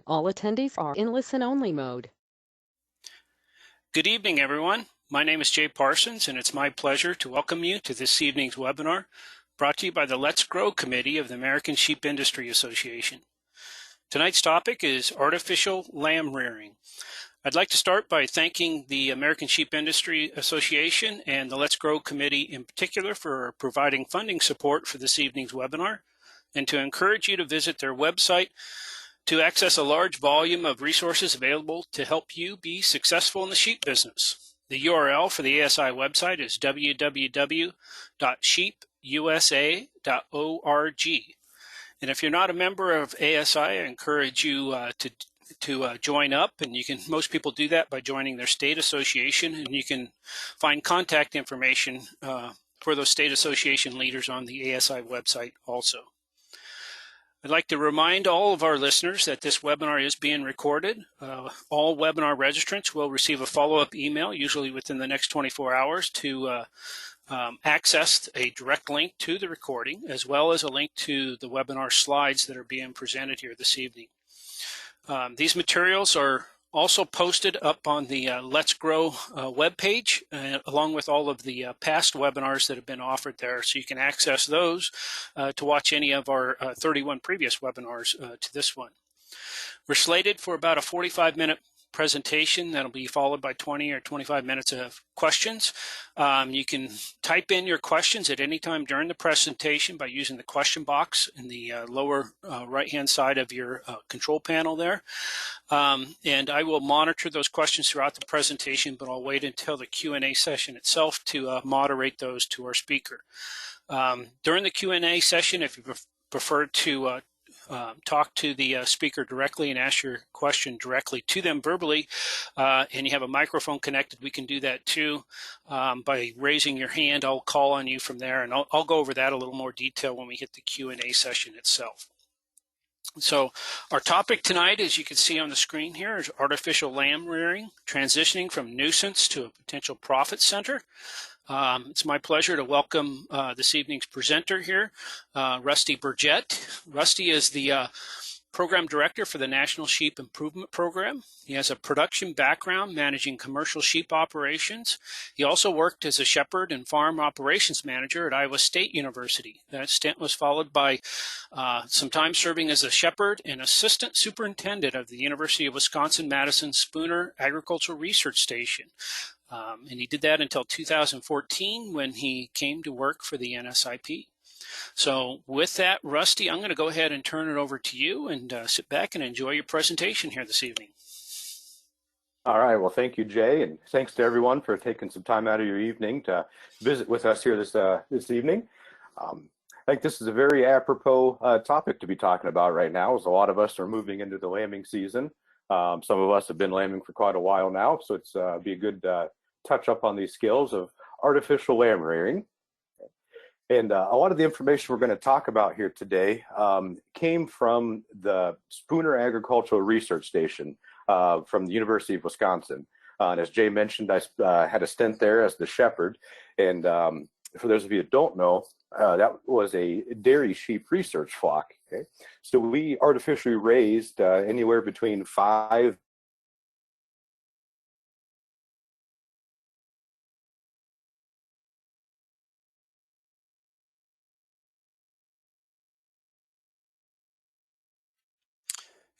All attendees are in listen-only mode. Good evening, everyone. My name is Jay Parsons, and it's my pleasure to welcome you to this evening's webinar, brought to you by the Let's Grow Committee of the American Sheep Industry Association. Tonight's topic is artificial lamb rearing. I'd like to start by thanking the American Sheep Industry Association and the Let's Grow Committee in particular for providing funding support for this evening's webinar, and to encourage you to visit their website to access a large volume of resources available to help you be successful in the sheep business. The URL for the ASI website is www.sheepusa.org. And if you're not a member of ASI, I encourage you to join up, and most people do that by joining their state association, and you can find contact information for those state association leaders on the ASI website also. I'd like to remind all of our listeners that this webinar is being recorded. All webinar registrants will receive a follow-up email, usually within the next 24 hours, to access a direct link to the recording, as well as a link to the webinar slides that are being presented here this evening. These materials are also posted up on the Let's Grow webpage, along with all of the past webinars that have been offered there, so you can access those to watch any of our 31 previous webinars to this one. We're slated for about a 45-minute presentation that'll be followed by 20 or 25 minutes of questions. You can type in your questions at any time during the presentation by using the question box in the lower right-hand side of your control panel there. And I will monitor those questions throughout the presentation, but I'll wait until the Q&A session itself to moderate those to our speaker. During the Q&A session, if you prefer to talk to the speaker directly and ask your question directly to them verbally, and you have a microphone connected, we can do that too by raising your hand. I'll call on you from there, and I'll go over that a little more detail when we hit the Q&A session itself. So our topic tonight, as you can see on the screen here, is artificial lamb rearing, transitioning from nuisance to a potential profit center. It's my pleasure to welcome this evening's presenter here, Rusty Burgett. Rusty is the Program Director for the National Sheep Improvement Program. He has a production background managing commercial sheep operations. He also worked as a shepherd and farm operations manager at Iowa State University. That stint was followed by some time serving as a shepherd and assistant superintendent of the University of Wisconsin-Madison Spooner Agricultural Research Station. And he did that until 2014 when he came to work for the NSIP. So with that, Rusty, I'm going to go ahead and turn it over to you and sit back and enjoy your presentation here this evening. All right. Well, thank you, Jay, and thanks to everyone for taking some time out of your evening to visit with us here this evening. I think this is a very apropos topic to be talking about right now, as a lot of us are moving into the lambing season. Some of us have been lambing for quite a while now, so it's be a good touch up on these skills of artificial lamb rearing. And a lot of the information we're going to talk about here today came from the Spooner Agricultural Research Station from the University of Wisconsin. And as Jay mentioned, I had a stint there as the shepherd. And for those of you that don't know, that was a dairy sheep research flock. Okay? So we artificially raised anywhere between 5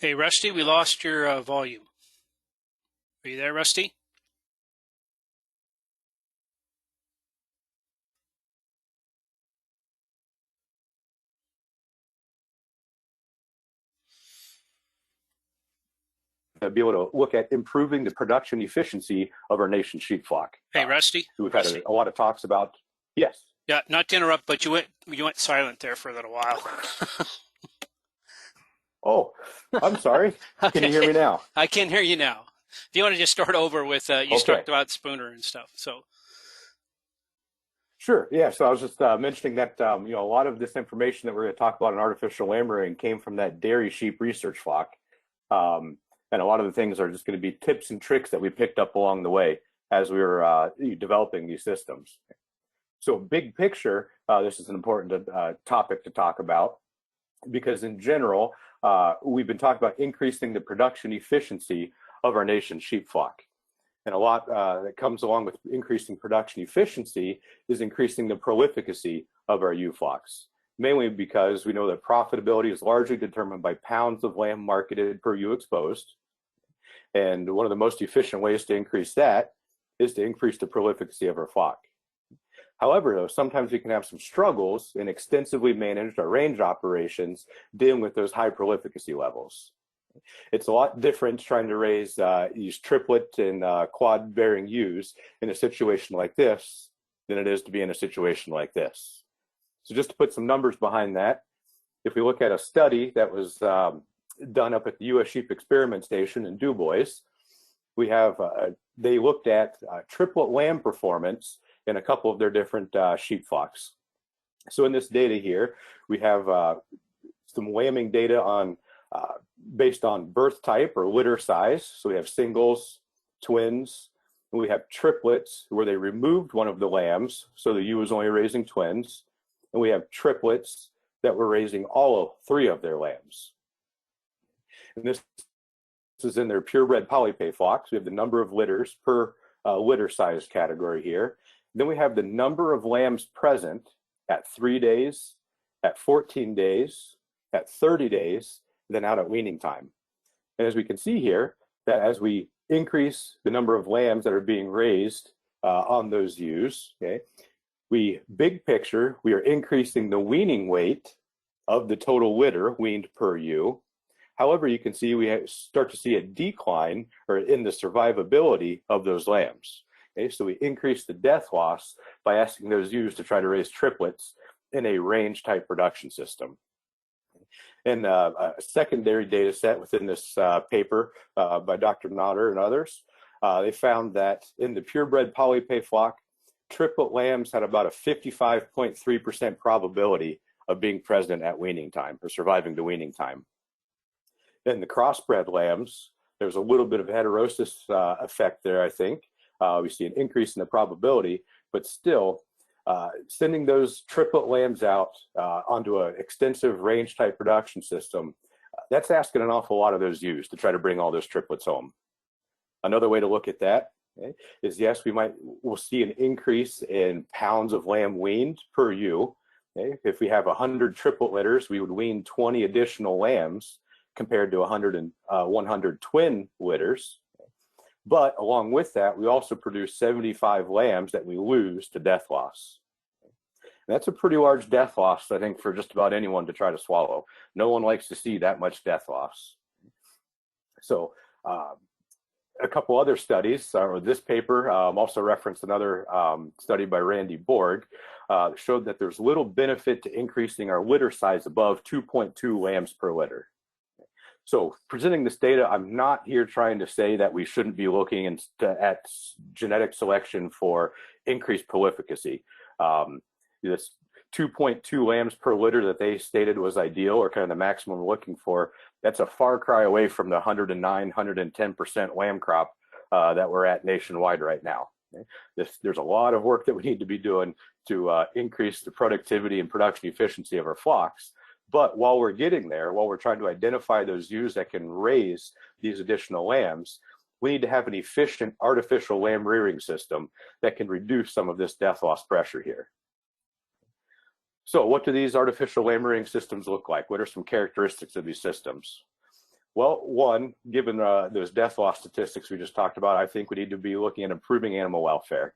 Hey, Rusty, we lost your volume. Are you there, Rusty? be able to look at improving the production efficiency of our nation's sheep flock. Hey, Rusty. We've had a lot of talks about. Yes. Yeah, not to interrupt, but you went silent there for a little while. Oh, I'm sorry. Okay. Can you hear me now? I can hear you now. If you want to just start over with, you talked about Spooner and stuff. So. Sure. Yeah. So I was just mentioning that a lot of this information that we're going to talk about in artificial lamb rearing came from that dairy sheep research flock, and a lot of the things are just going to be tips and tricks that we picked up along the way as we were developing these systems. So big picture, this is an important topic to talk about, because in general, we've been talking about increasing the production efficiency of our nation's sheep flock. And a lot that comes along with increasing production efficiency is increasing the prolificacy of our ewe flocks, mainly because we know that profitability is largely determined by pounds of lamb marketed per ewe exposed. And one of the most efficient ways to increase that is to increase the prolificacy of our flock. However, though, sometimes we can have some struggles in extensively managed or range operations dealing with those high prolificacy levels. It's a lot different trying to raise these triplet and quad bearing ewes in a situation like this than it is to be in a situation like this. So just to put some numbers behind that, if we look at a study that was done up at the U.S. Sheep Experiment Station in Du Bois, we have they looked at triplet lamb performance in a couple of their different sheep flocks. So in this data here, we have some lambing data on based on birth type or litter size. So we have singles, twins, and we have triplets where they removed one of the lambs, so the ewe was only raising twins, and we have triplets that were raising all three of their lambs. And this is in their purebred polypay flocks. We have the number of litters per litter size category here. Then we have the number of lambs present at 3 days, at 14 days, at 30 days, then out at weaning time. And as we can see here, that as we increase the number of lambs that are being raised on those ewes, okay, big picture, we are increasing the weaning weight of the total litter weaned per ewe. However, you can see we start to see a decline or in the survivability of those lambs. Okay, so we increase the death loss by asking those ewes to try to raise triplets in a range type production system. And a secondary data set within this paper by Dr. Notter and others, they found that in the purebred polypay flock, triplet lambs had about a 55.3% probability of being present at weaning time or surviving to weaning time. In the crossbred lambs, there's a little bit of heterosis effect there, I think. We see an increase in the probability, but still, sending those triplet lambs out onto an extensive range type production system, that's asking an awful lot of those ewes to try to bring all those triplets home. Another way to look at that, okay, is yes, we'll see an increase in pounds of lamb weaned per ewe. Okay? If we have 100 triplet litters, we would wean 20 additional lambs compared to 100 twin litters. But along with that, we also produce 75 lambs that we lose to death loss. And that's a pretty large death loss, I think, for just about anyone to try to swallow. No one likes to see that much death loss. So a couple other studies, this paper also referenced another study by Randy Borg, showed that there's little benefit to increasing our litter size above 2.2 lambs per litter. So presenting this data, I'm not here trying to say that we shouldn't be looking at genetic selection for increased prolificacy. This 2.2 lambs per litter that they stated was ideal, or kind of the maximum we're looking for, that's a far cry away from the 109, 110% lamb crop that we're at nationwide right now. Okay? There's a lot of work that we need to be doing to increase the productivity and production efficiency of our flocks. But while we're getting there, while we're trying to identify those ewes that can raise these additional lambs, we need to have an efficient artificial lamb rearing system that can reduce some of this death loss pressure here. So what do these artificial lamb rearing systems look like? What are some characteristics of these systems? Well, one, given those death loss statistics we just talked about, I think we need to be looking at improving animal welfare.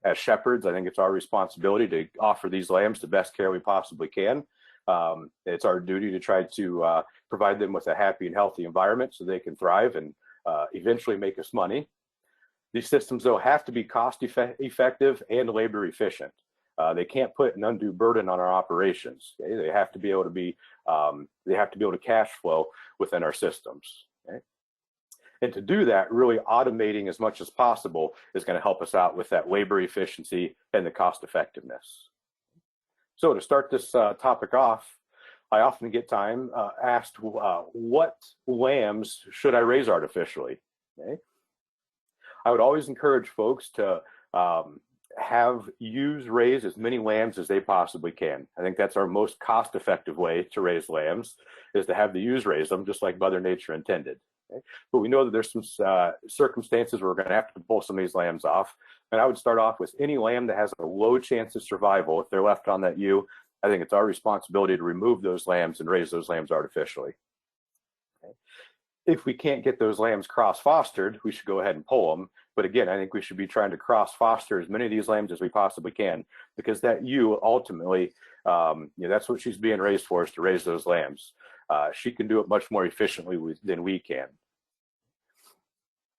As shepherds, I think it's our responsibility to offer these lambs the best care we possibly can. It's our duty to try to provide them with a happy and healthy environment so they can thrive and eventually make us money. These systems, though, have to be cost effective and labor efficient. They can't put an undue burden on our operations. Okay? They have to be able to cash flow within our systems. Okay? And to do that, really automating as much as possible is going to help us out with that labor efficiency and the cost effectiveness. So to start this topic off, I often get asked, what lambs should I raise artificially? Okay? I would always encourage folks to have ewes raise as many lambs as they possibly can. I think that's our most cost-effective way to raise lambs, is to have the ewes raise them just like Mother Nature intended. Okay? But we know that there's some circumstances where we're going to have to pull some of these lambs off. And I would start off with any lamb that has a low chance of survival. If they're left on that ewe, I think it's our responsibility to remove those lambs and raise those lambs artificially. Okay? If we can't get those lambs cross-fostered, we should go ahead and pull them. But again, I think we should be trying to cross-foster as many of these lambs as we possibly can, because that ewe ultimately, that's what she's being raised for, is to raise those lambs. She can do it much more efficiently than we can.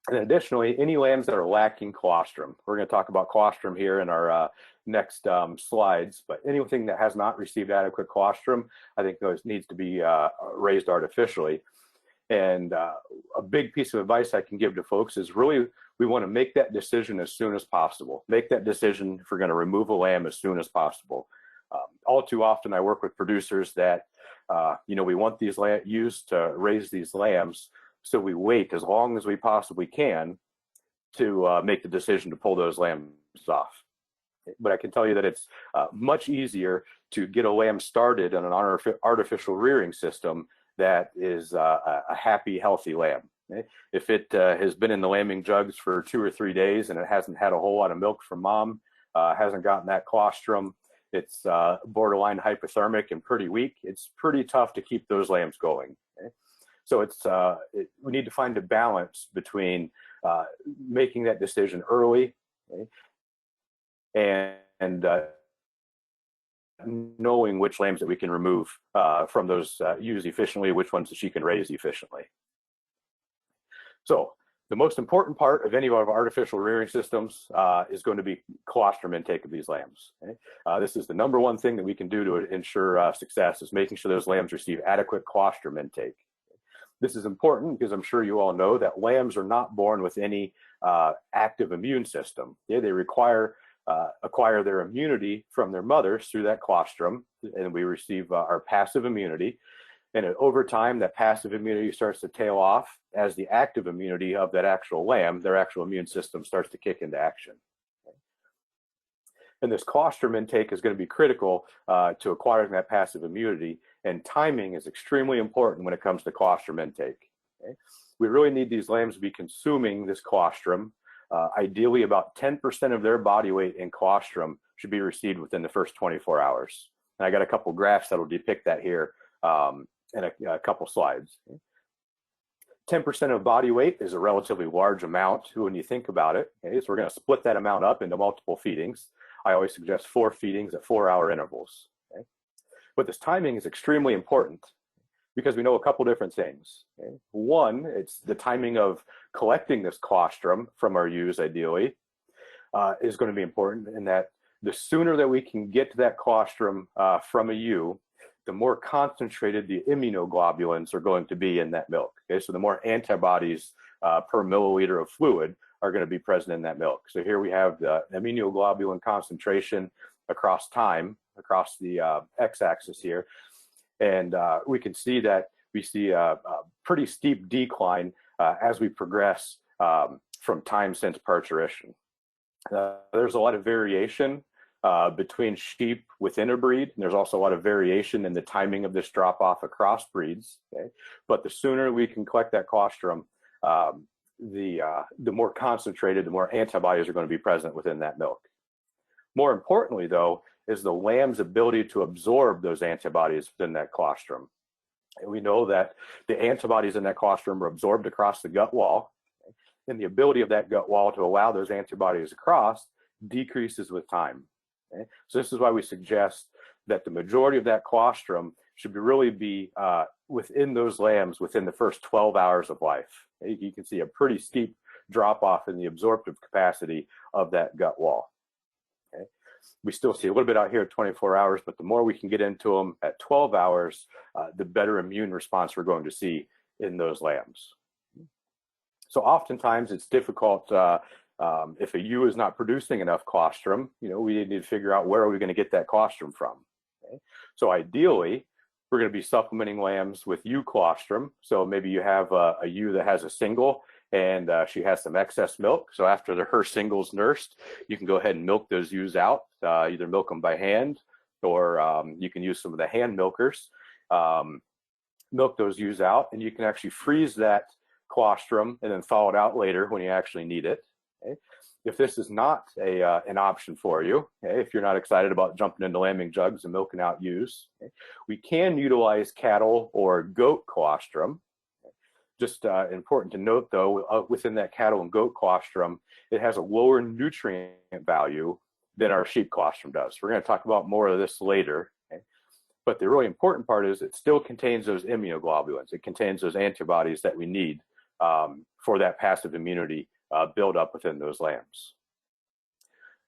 And additionally, any lambs that are lacking colostrum, we're going to talk about colostrum here in our next slides, but anything that has not received adequate colostrum, I think those needs to be raised artificially. And a big piece of advice I can give to folks is really, we want to make that decision as soon as possible. Make that decision if we're going to remove a lamb as soon as possible. All too often I work with producers that, we want these ewes to raise these lambs, so we wait as long as we possibly can to make the decision to pull those lambs off. But I can tell you that it's much easier to get a lamb started on an artificial rearing system that is a happy, healthy lamb. Okay? If it has been in the lambing jugs for 2 or 3 days and it hasn't had a whole lot of milk from mom, hasn't gotten that colostrum, it's borderline hypothermic and pretty weak, it's pretty tough to keep those lambs going. Okay? So we need to find a balance between making that decision early, okay, and knowing which lambs that we can remove from those ewes efficiently, which ones that she can raise efficiently. So the most important part of any of our artificial rearing systems is going to be colostrum intake of these lambs. Okay? This is the number one thing that we can do to ensure success, is making sure those lambs receive adequate colostrum intake. This is important because I'm sure you all know that lambs are not born with any active immune system. Okay? They acquire their immunity from their mothers through that colostrum, and we receive our passive immunity. And over time, that passive immunity starts to tail off as the active immunity of that actual lamb, their actual immune system, starts to kick into action. Okay? And this colostrum intake is going to be critical to acquiring that passive immunity, and timing is extremely important when it comes to colostrum intake. Okay? We really need these lambs to be consuming this colostrum. Ideally, about 10% of their body weight in colostrum should be received within the first 24 hours. And I got a couple graphs that will depict that here in a couple slides. 10% of body weight is a relatively large amount when you think about it. Okay? So we're going to split that amount up into multiple feedings. I always suggest 4 feedings at 4-hour intervals. Okay? But this timing is extremely important, because we know a couple different things. Okay? One, it's the timing of collecting this colostrum from our ewes, ideally, is going to be important, in that the sooner that we can get to that colostrum from a ewe, the more concentrated the immunoglobulins are going to be in that milk. Okay? So the more antibodies per milliliter of fluid are going to be present in that milk. So here we have the immunoglobulin concentration across time, across the x-axis here. And we can see that we see a pretty steep decline as we progress from time since parturition. There's a lot of variation between sheep within a breed, and there's also a lot of variation in the timing of this drop off across breeds. Okay? But the sooner we can collect that colostrum, the more concentrated, the more antibodies are going to be present within that milk. More importantly, though, is the lamb's ability to absorb those antibodies within that colostrum. And we know that the antibodies in that colostrum are absorbed across the gut wall, okay? And the ability of that gut wall to allow those antibodies across decreases with time. Okay? So this is why we suggest that the majority of that colostrum should really be within those lambs within the first 12 hours of life. Okay? You can see a pretty steep drop off in the absorptive capacity of that gut wall. Okay? We still see a little bit out here at 24 hours, but the more we can get into them at 12 hours, the better immune response we're going to see in those lambs. So oftentimes it's difficult if a ewe is not producing enough colostrum, we need to figure out where are we going to get that colostrum from. Okay? So ideally, we're going to be supplementing lambs with ewe colostrum. So maybe you have a ewe that has a single, and she has some excess milk. So after her singles nursed, you can go ahead and milk those ewes out, either milk them by hand, or you can use some of the hand milkers. Milk those ewes out, and you can actually freeze that colostrum and then thaw it out later when you actually need it. Okay? If this is not an option for you, okay, if you're not excited about jumping into lambing jugs and milking out ewes, okay, we can utilize cattle or goat colostrum. Just important to note, though, within that cattle and goat colostrum, it has a lower nutrient value than our sheep colostrum does. We're going to talk about more of this later. Okay? But the really important part is it still contains those immunoglobulins. It contains those antibodies that we need for that passive immunity build up within those lambs.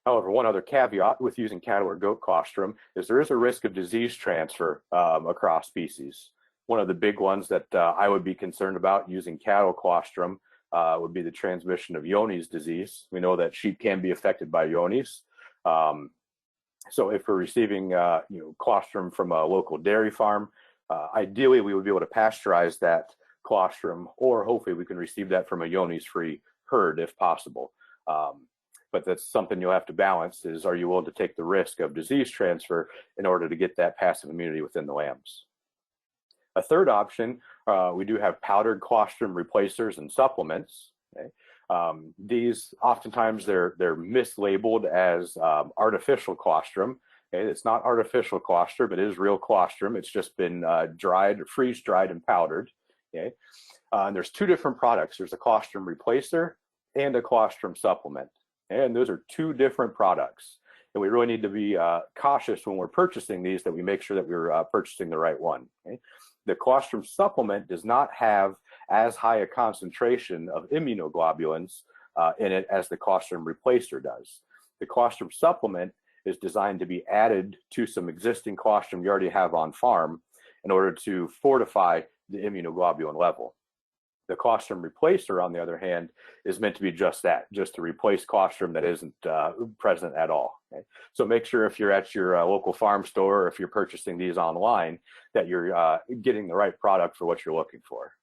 However, one other caveat with using cattle or goat colostrum is there is a risk of disease transfer across species. One of the big ones that I would be concerned about using cattle colostrum would be the transmission of Johne's disease. We know that sheep can be affected by Johne's. So if we're receiving colostrum from a local dairy farm, ideally we would be able to pasteurize that colostrum, or hopefully we can receive that from a Johne's-free herd if possible. But that's something you'll have to balance is, are you willing to take the risk of disease transfer in order to get that passive immunity within the lambs? A third option, we do have powdered colostrum replacers and supplements. Okay? These oftentimes they're mislabeled as artificial colostrum. Okay? It's not artificial colostrum, it is real colostrum. It's just been dried, freeze dried and powdered. Okay? And there's two different products. There's a colostrum replacer and a colostrum supplement. And those are two different products. And we really need to be cautious when we're purchasing these, that we make sure that we're purchasing the right one. Okay? The colostrum supplement does not have as high a concentration of immunoglobulins in it as the colostrum replacer does. The colostrum supplement is designed to be added to some existing colostrum you already have on farm in order to fortify the immunoglobulin level. The colostrum replacer, on the other hand, is meant to be just that, just to replace colostrum that isn't present at all. Okay? So make sure if you're at your local farm store, or if you're purchasing these online, that you're getting the right product for what you're looking for.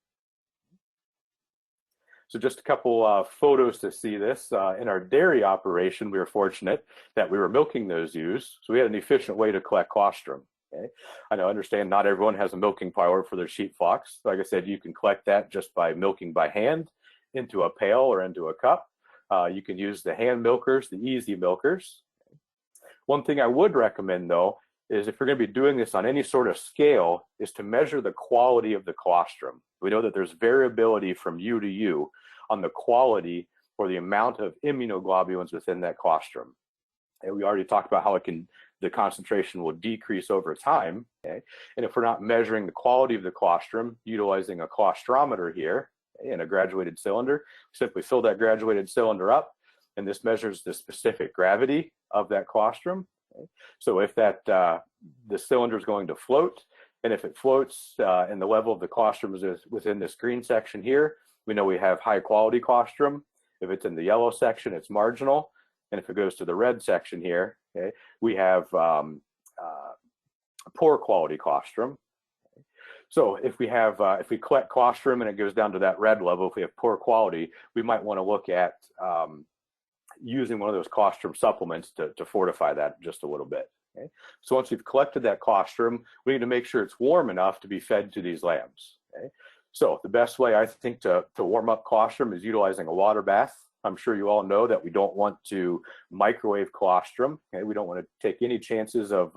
So just a couple photos to see this. In our dairy operation, we were fortunate that we were milking those ewes, so we had an efficient way to collect colostrum. Okay. I understand not everyone has a milking parlor for their sheep flocks. Like I said, you can collect that just by milking by hand into a pail or into a cup. You can use the hand milkers, the easy milkers. One thing I would recommend, though, is if you're going to be doing this on any sort of scale, is to measure the quality of the colostrum. We know that there's variability from ewe to ewe on the quality or the amount of immunoglobulins within that colostrum. And we already talked about how the concentration will decrease over time. Okay? And if we're not measuring the quality of the colostrum, utilizing a colostrometer here in a graduated cylinder, simply fill that graduated cylinder up, and this measures the specific gravity of that colostrum. Okay? So if that the cylinder is going to float, and if it floats and the level of the colostrum is within this green section here, we know we have high quality colostrum. If it's in the yellow section, it's marginal. And if it goes to the red section here, okay, we have poor quality colostrum. So if we have, if we collect colostrum and it goes down to that red level, if we have poor quality, we might want to look at using one of those colostrum supplements to fortify that just a little bit. Okay? So once we've collected that colostrum, we need to make sure it's warm enough to be fed to these lambs. Okay? So the best way, I think, to warm up colostrum is utilizing a water bath. I'm sure you all know that we don't want to microwave colostrum. Okay? We don't want to take any chances of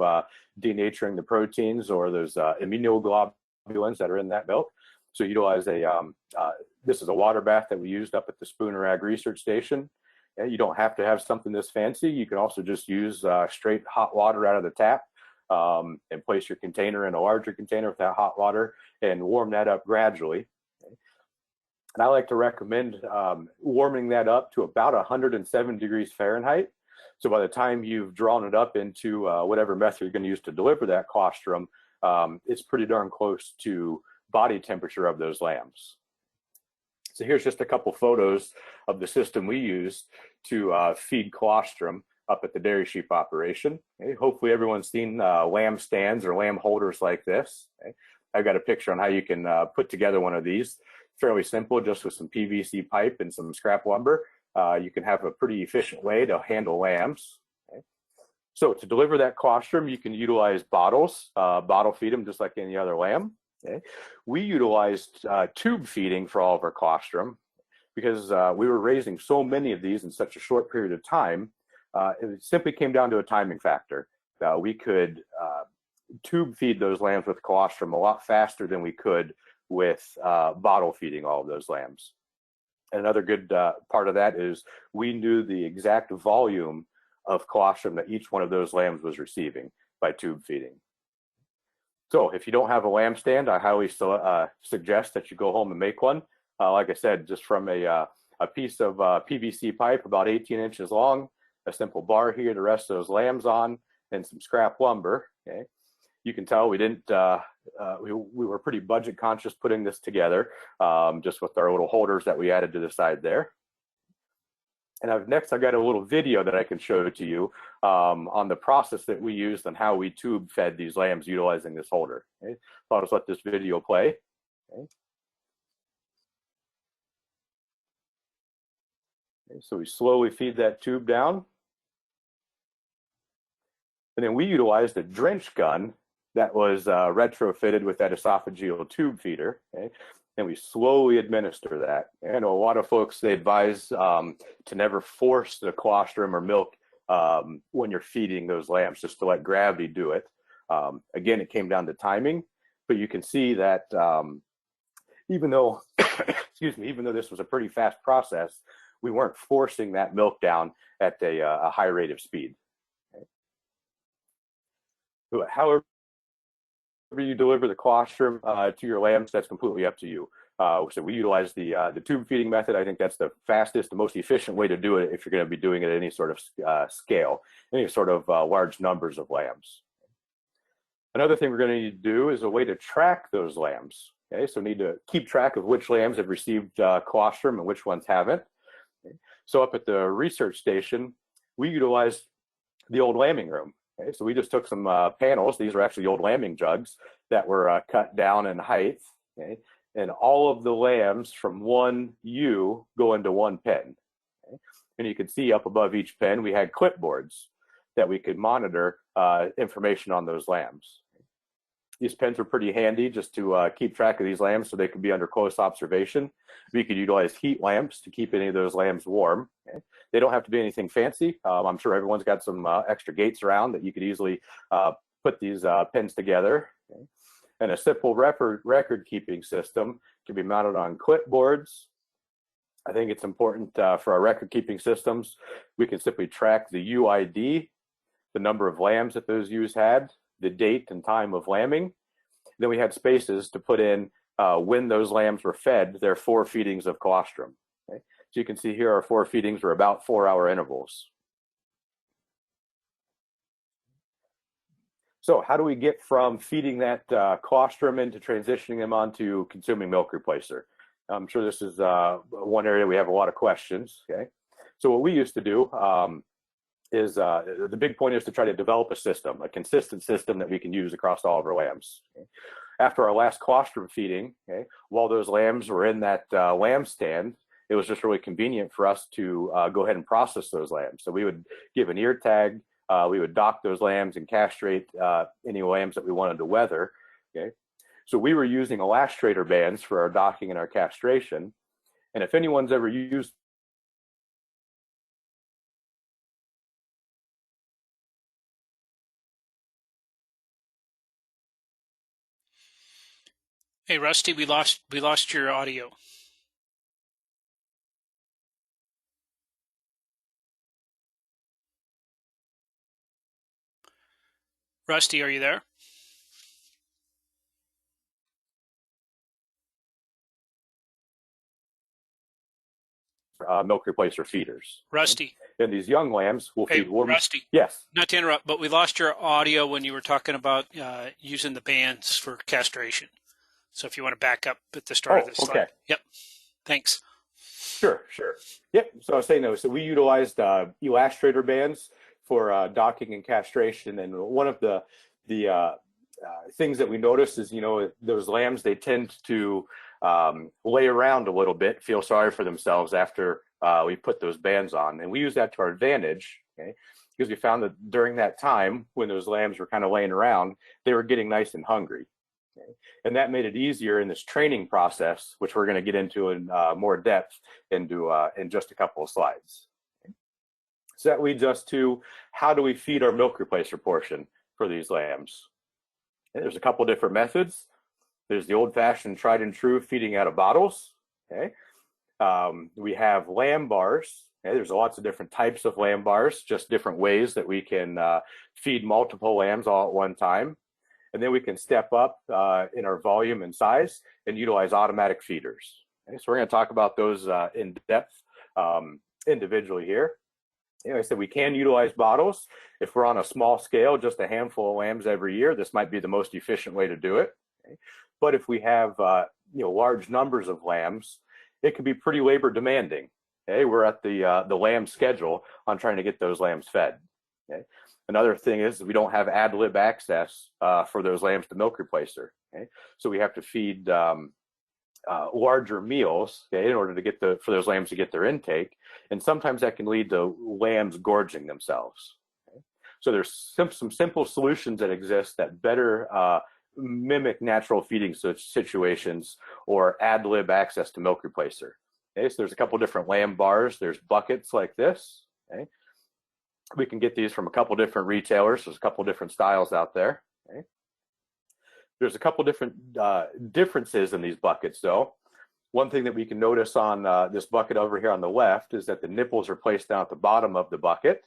denaturing the proteins or those immunoglobulins that are in that milk. So utilize this is a water bath that we used up at the Spooner Ag Research Station. Okay? You don't have to have something this fancy. You can also just use straight hot water out of the tap and place your container in a larger container with that hot water and warm that up gradually. And I like to recommend warming that up to about 107 degrees Fahrenheit. So by the time you've drawn it up into whatever method you're going to use to deliver that colostrum, it's pretty darn close to body temperature of those lambs. So here's just a couple photos of the system we use to feed colostrum up at the dairy sheep operation. Okay? Hopefully everyone's seen lamb stands or lamb holders like this. Okay? I've got a picture on how you can put together one of these. fairly simple, just with some PVC pipe and some scrap lumber. You can have a pretty efficient way to handle lambs. Okay. So to deliver that colostrum, you can utilize bottles, bottle feed them just like any other lamb. Okay. We utilized tube feeding for all of our colostrum because we were raising so many of these in such a short period of time. It simply came down to a timing factor. We could tube feed those lambs with colostrum a lot faster than we could with bottle feeding all of those lambs. And another good part of that is we knew the exact volume of colostrum that each one of those lambs was receiving by tube feeding. So if you don't have a lamb stand, I highly suggest that you go home and make one. Like I said, just from a piece of PVC pipe about 18 inches long, a simple bar here to rest those lambs on, and some scrap lumber. Okay. You can tell we didn't, we were pretty budget conscious putting this together, just with our little holders that we added to the side there. And next, I've got a little video that I can show to you on the process that we used and how we tube fed these lambs utilizing this holder. Okay. So I'll just let this video play. Okay. Okay, so we slowly feed that tube down. And then we utilized a drench gun that was retrofitted with that esophageal tube feeder. Okay? And we slowly administer that. And a lot of folks, they advise to never force the colostrum or milk when you're feeding those lambs, just to let gravity do it. Again, it came down to timing, but you can see that even though, excuse me, even though this was a pretty fast process, we weren't forcing that milk down at a high rate of speed. Okay? However you deliver the colostrum to your lambs, that's completely up to you. So we utilize the tube feeding method. I think that's the fastest, the most efficient way to do it if you're going to be doing it at any sort of scale, any sort of large numbers of lambs. Another thing we're going to need to do is a way to track those lambs. Okay, so we need to keep track of which lambs have received colostrum and which ones haven't. Okay. So up at the research station, we utilized the old lambing room. Okay, so we just took some panels. These are actually old lambing jugs that were cut down in height. Okay, and all of the lambs from one ewe go into one pen. Okay, and you can see up above each pen, we had clipboards that we could monitor information on those lambs. These pens were pretty handy just to keep track of these lambs so they could be under close observation. We could utilize heat lamps to keep any of those lambs warm. Okay. They don't have to be anything fancy. I'm sure everyone's got some extra gates around that you could easily put these pens together. Okay. And a simple record keeping system can be mounted on clipboards. I think it's important for our record keeping systems. We can simply track the UID, the number of lambs that those ewes had, the date and time of lambing. Then we had spaces to put in when those lambs were fed their 4 feedings of colostrum. Okay? So you can see here our 4 feedings were about 4-hour intervals. So how do we get from feeding that colostrum into transitioning them onto consuming milk replacer? I'm sure this is one area we have a lot of questions. Okay, so what we used to do is the big point is to try to develop a system, a consistent system that we can use across all of our lambs. Okay? After our last colostrum feeding, okay, while those lambs were in that lamb stand, it was just really convenient for us to go ahead and process those lambs. So we would give an ear tag, we would dock those lambs and castrate any lambs that we wanted to weather. Okay, so we were using elastrator bands for our docking and our castration. And if anyone's ever used Hey, Rusty, we lost your audio. Rusty, are you there? milk replacer feeders. Rusty. And these young lambs will feed warm. Rusty. Yes. Not to interrupt, but we lost your audio when you were talking about using the bands for castration. So if you want to back up at the start of this slide. Yep. Thanks. Sure. Yep. So I was saying, so we utilized elastrator bands for docking and castration. And one of the things that we noticed is, those lambs, they tend to lay around a little bit, feel sorry for themselves after we put those bands on. And we use that to our advantage, okay? Because we found that during that time when those lambs were kind of laying around, they were getting nice and hungry. Okay? And that made it easier in this training process, which we're going to get into in more depth in just a couple of slides. Okay? So that leads us to, how do we feed our milk replacer portion for these lambs? Okay, there's a couple different methods. There's the old-fashioned, tried and true feeding out of bottles. Okay, we have lamb bars. Okay? There's lots of different types of lamb bars, just different ways that we can feed multiple lambs all at one time. And then we can step up in our volume and size and utilize automatic feeders. Okay? So we're going to talk about those in depth individually here. Like I said, we can utilize bottles. If we're on a small scale, just a handful of lambs every year, this might be the most efficient way to do it. Okay? But if we have large numbers of lambs, it can be pretty labor demanding. Okay? We're at the lamb schedule on trying to get those lambs fed. Okay? Another thing is we don't have ad lib access for those lambs to milk replacer. Okay? So we have to feed larger meals, okay, in order to get for those lambs to get their intake, and sometimes that can lead to lambs gorging themselves. Okay? So there's some simple solutions that exist that better mimic natural feeding situations or ad lib access to milk replacer. Okay, so there's a couple different lamb bars. There's buckets like this. Okay, we can get these from a couple different retailers. There's a couple different styles out there. Okay. There's a couple different differences in these buckets, though. One thing that we can notice on this bucket over here on the left is that the nipples are placed down at the bottom of the bucket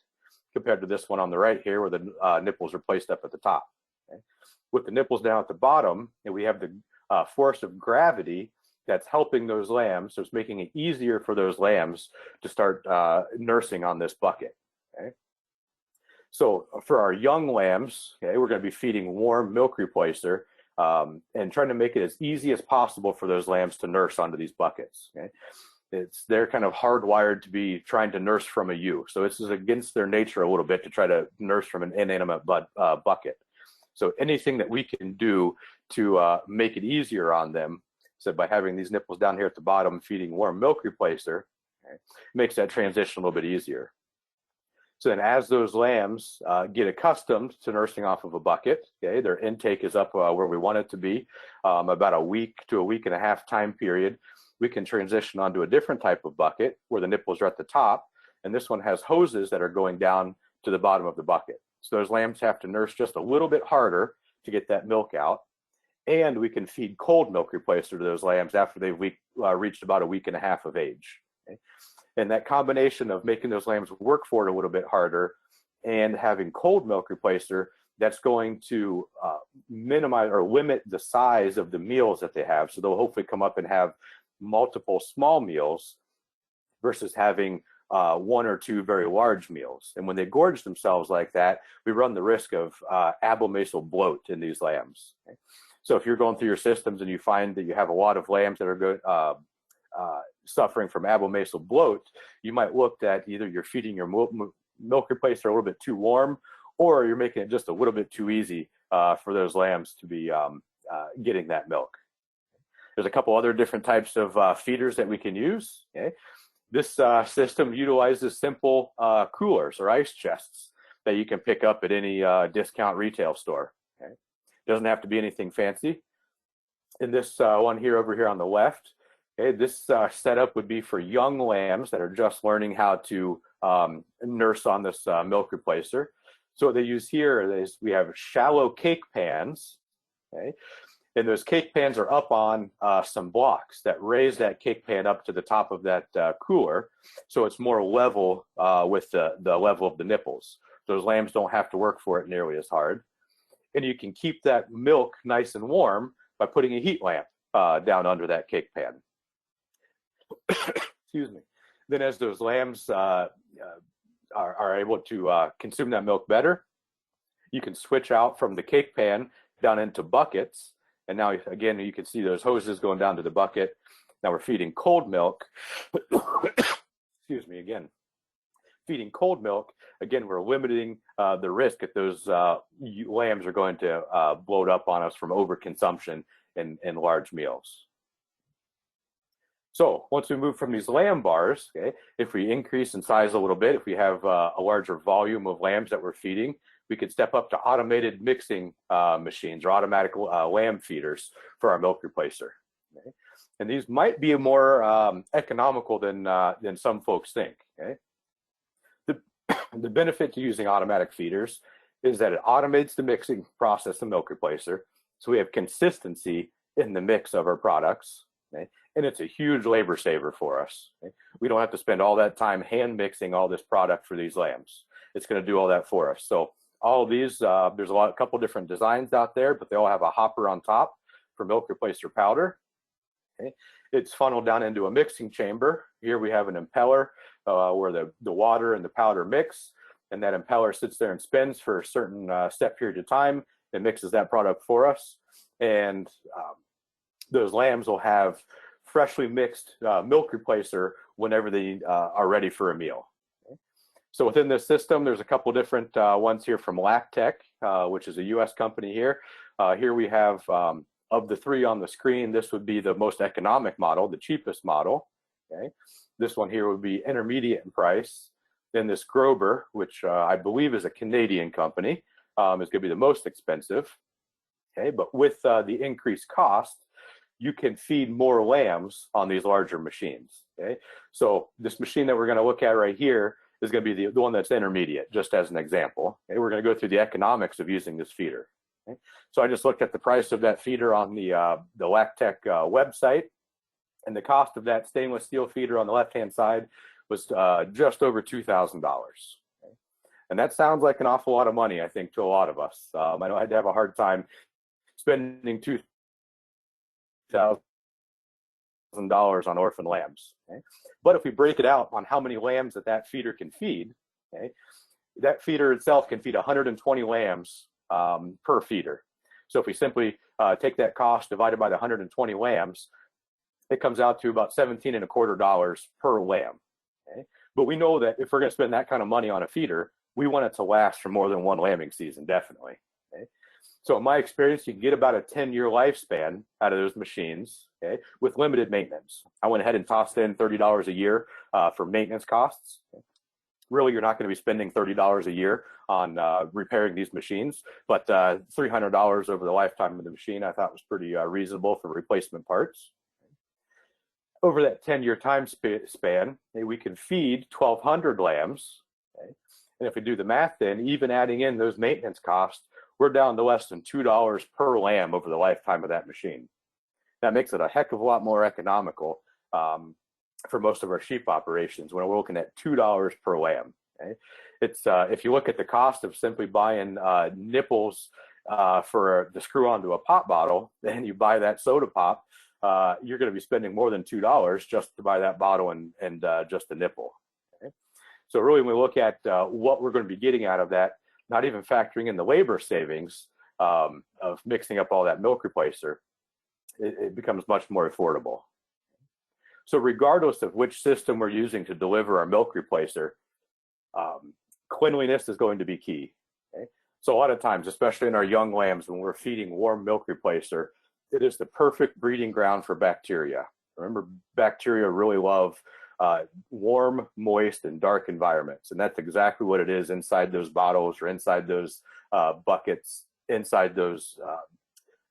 compared to this one on the right here where the nipples are placed up at the top. Okay? With the nipples down at the bottom, and we have the force of gravity that's helping those lambs, so it's making it easier for those lambs to start nursing on this bucket. Okay? So for our young lambs, okay, we're going to be feeding warm milk replacer and trying to make it as easy as possible for those lambs to nurse onto these buckets. Okay? They're kind of hardwired to be trying to nurse from a ewe. So this is against their nature a little bit to try to nurse from an inanimate bucket. So anything that we can do to make it easier on them, so by having these nipples down here at the bottom feeding warm milk replacer, okay, makes that transition a little bit easier. So then as those lambs get accustomed to nursing off of a bucket, okay, their intake is up where we want it to be, about a week to a week and a half time period, we can transition onto a different type of bucket where the nipples are at the top, and this one has hoses that are going down to the bottom of the bucket. So those lambs have to nurse just a little bit harder to get that milk out, and we can feed cold milk replacer to those lambs after they've reached about a week and a half of age. Okay? And that combination of making those lambs work for it a little bit harder and having cold milk replacer, that's going to minimize or limit the size of the meals that they have. So they'll hopefully come up and have multiple small meals versus having one or two very large meals. And when they gorge themselves like that, we run the risk of abomasal bloat in these lambs. Okay? So if you're going through your systems and you find that you have a lot of lambs that are suffering from abomasal bloat, you might look at either you're feeding your milk replacer a little bit too warm, or you're making it just a little bit too easy for those lambs to be getting that milk. There's a couple other different types of feeders that we can use. Okay? This system utilizes simple coolers or ice chests that you can pick up at any discount retail store. Okay? Doesn't have to be anything fancy. In this one here over here on the left, okay, this setup would be for young lambs that are just learning how to nurse on this milk replacer. So what they use here is we have shallow cake pans, okay? And those cake pans are up on some blocks that raise that cake pan up to the top of that cooler, so it's more level with the level of the nipples. Those lambs don't have to work for it nearly as hard. And you can keep that milk nice and warm by putting a heat lamp down under that cake pan. Excuse me. Then as those lambs are able to consume that milk better, you can switch out from the cake pan down into buckets. And now, again, you can see those hoses going down to the bucket. Now we're feeding cold milk. Excuse me, again. Feeding cold milk, again, we're limiting the risk that those lambs are going to bloat up on us from overconsumption in large meals. So once we move from these lamb bars, okay, if we increase in size a little bit, if we have a larger volume of lambs that we're feeding, we could step up to automated mixing machines or automatic lamb feeders for our milk replacer. Okay? And these might be more economical than some folks think. Okay? The benefit to using automatic feeders is that it automates the mixing process of milk replacer, so we have consistency in the mix of our products. Okay? And it's a huge labor saver for us. Okay? We don't have to spend all that time hand mixing all this product for these lambs. It's going to do all that for us. So all of these, there's a couple different designs out there, but they all have a hopper on top for milk replacer powder. Okay? It's funneled down into a mixing chamber. Here we have an impeller where the water and the powder mix, and that impeller sits there and spins for a certain set period of time and mixes that product for us. And those lambs will have freshly mixed milk replacer whenever they are ready for a meal. Okay? So within this system, there's a couple different ones here from Lactech, which is a US company here. Here we have, of the three on the screen, this would be the most economic model, the cheapest model. Okay? This one here would be intermediate in price. Then this Grober, which I believe is a Canadian company, is going to be the most expensive. Okay? But with the increased cost, you can feed more lambs on these larger machines. Okay? So this machine that we're going to look at right here is going to be the one that's intermediate, just as an example. Okay? We're going to go through the economics of using this feeder. Okay? So I just looked at the price of that feeder on the Lactech website, and the cost of that stainless steel feeder on the left-hand side was just over $2,000. Okay? And that sounds like an awful lot of money, I think, to a lot of us. I know I'd have a hard time spending $2,000 on orphan lambs. Okay? But if we break it out on how many lambs that feeder can feed, okay, that feeder itself can feed 120 lambs per feeder. So if we simply take that cost divided by the 120 lambs, it comes out to about $17.25 per lamb. Okay? But we know that if we're going to spend that kind of money on a feeder, we want it to last for more than one lambing season, definitely. Okay? So in my experience, you can get about a 10-year lifespan out of those machines, okay, with limited maintenance. I went ahead and tossed in $30 a year for maintenance costs. Okay? Really, you're not going to be spending $30 a year on repairing these machines, but $300 over the lifetime of the machine I thought was pretty reasonable for replacement parts. Over that 10-year time span, we can feed 1,200 lambs. Okay? And if we do the math then, even adding in those maintenance costs, we're down to less than $2 per lamb over the lifetime of that machine. That makes it a heck of a lot more economical for most of our sheep operations when we're looking at $2 per lamb. Okay? It's if you look at the cost of simply buying nipples for the screw onto a pop bottle, and you buy that soda pop, you're going to be spending more than $2 just to buy that bottle and just a nipple. Okay? So really, when we look at what we're going to be getting out of that, not even factoring in the labor savings of mixing up all that milk replacer, it becomes much more affordable. So regardless of which system we're using to deliver our milk replacer, cleanliness is going to be key. Okay? So a lot of times, especially in our young lambs, when we're feeding warm milk replacer, it is the perfect breeding ground for bacteria. Remember, bacteria really love warm, moist, and dark environments. And that's exactly what it is inside those bottles or inside those buckets, inside those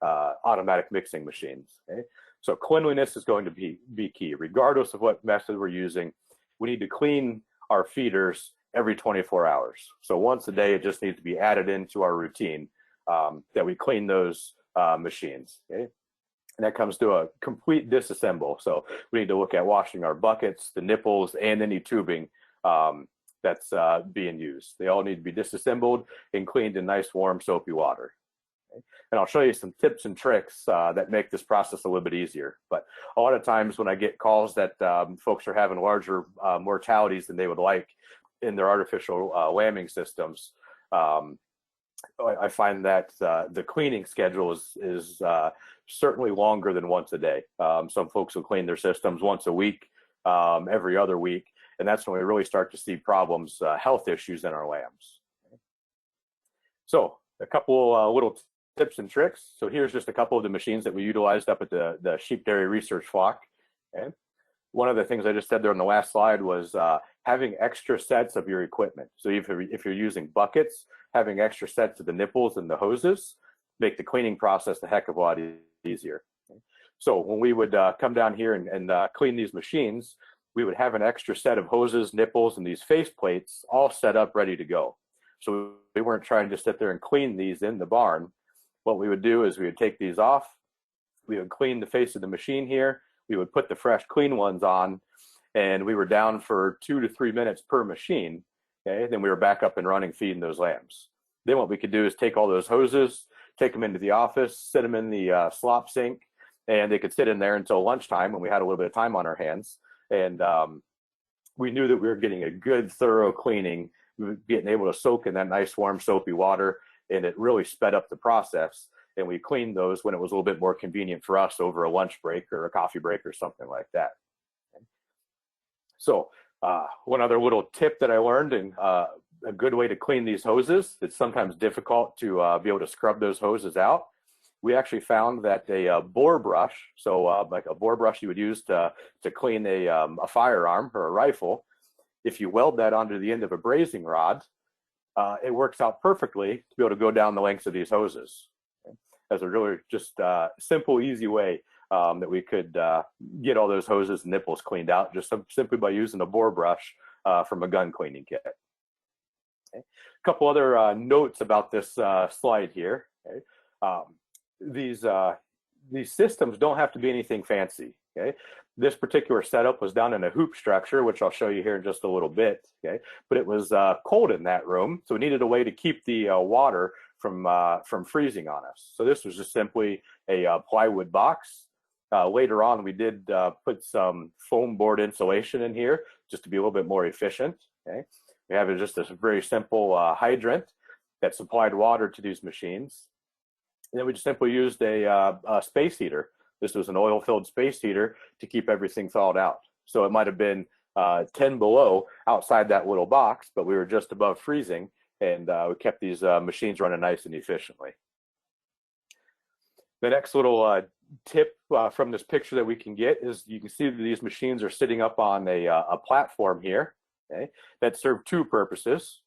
automatic mixing machines. Okay? So cleanliness is going to be key. Regardless of what method we're using, we need to clean our feeders every 24 hours. So once a day, it just needs to be added into our routine that we clean those machines. Okay? And that comes to a complete disassemble. So we need to look at washing our buckets, the nipples, and any tubing that's being used. They all need to be disassembled and cleaned in nice, warm, soapy water. Okay? And I'll show you some tips and tricks that make this process a little bit easier. But a lot of times when I get calls that folks are having larger mortalities than they would like in their artificial lambing systems, I find that the cleaning schedule is certainly longer than once a day. Some folks will clean their systems once a week, every other week, and that's when we really start to see problems, health issues in our lambs. Okay? So a couple little tips and tricks. So here's just a couple of the machines that we utilized up at the Sheep Dairy Research Flock. Okay? one of the things I just said there on the last slide was having extra sets of your equipment. So if you're using buckets, having extra sets of the nipples and the hoses make the cleaning process a heck of a lot easier. So when we would come down here and clean these machines, we would have an extra set of hoses, nipples, and these face plates all set up ready to go. So we weren't trying to sit there and clean these in the barn. What we would do is we would take these off, we would clean the face of the machine here, we would put the fresh clean ones on, and we were down for 2 to 3 minutes per machine. Okay, then we were back up and running, feeding those lambs. Then what we could do is take all those hoses, take them into the office, sit them in the slop sink, and they could sit in there until lunchtime when we had a little bit of time on our hands. And we knew that we were getting a good, thorough cleaning, getting able to soak in that nice, warm, soapy water, and it really sped up the process. And we cleaned those when it was a little bit more convenient for us over a lunch break or a coffee break or something like that. So one other little tip that I learned, and a good way to clean these hoses, it's sometimes difficult to be able to scrub those hoses out. We actually found that a bore brush, so like a bore brush you would use to clean a firearm or a rifle, if you weld that onto the end of a brazing rod, it works out perfectly to be able to go down the lengths of these hoses. That's a really just simple, easy way that we could get all those hoses and nipples cleaned out just simply by using a bore brush from a gun cleaning kit. Okay. A couple other notes about this slide here. Okay. These systems don't have to be anything fancy. Okay. This particular setup was done in a hoop structure, which I'll show you here in just a little bit. Okay. But it was cold in that room, so we needed a way to keep the water from freezing on us. So this was just simply a plywood box. Later on, we did put some foam board insulation in here just to be a little bit more efficient. Okay. We have just a very simple hydrant that supplied water to these machines. And then we just simply used a space heater. This was an oil-filled space heater to keep everything thawed out. So it might have been 10 below outside that little box, but we were just above freezing, and we kept these machines running nice and efficiently. The next little tip from this picture that we can get is you can see that these machines are sitting up on a platform here, okay, that serve two purposes.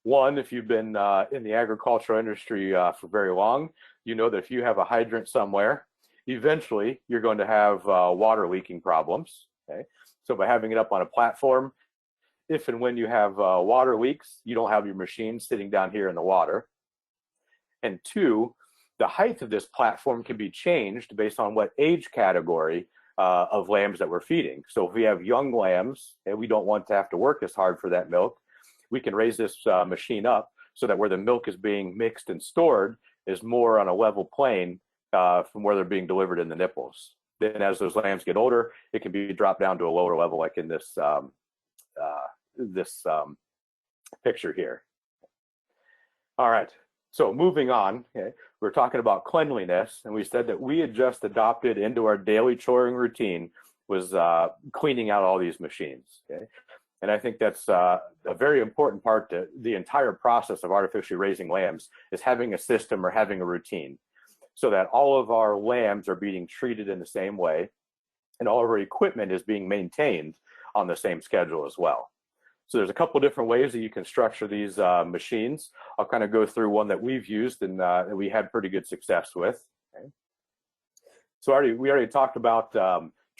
One, if you've been in the agricultural industry for very long, you know that if you have a hydrant somewhere, eventually you're going to have water leaking problems. Okay? So by having it up on a platform, if and when you have water leaks, you don't have your machine sitting down here in the water. And two, the height of this platform can be changed based on what age category of lambs that we're feeding. So if we have young lambs and we don't want to have to work as hard for that milk, we can raise this machine up so that where the milk is being mixed and stored is more on a level plane from where they're being delivered in the nipples. Then as those lambs get older, it can be dropped down to a lower level like in this picture here. All right, so moving on, okay, we're talking about cleanliness, and we said that we had just adopted into our daily choring routine was cleaning out all these machines. Okay? And I think that's a very important part to the entire process of artificially raising lambs is having a system or having a routine so that all of our lambs are being treated in the same way and all of our equipment is being maintained on the same schedule as well. So there's a couple different ways that you can structure these machines. I'll kind of go through one that we've used and that we had pretty good success with. Okay. So we already talked about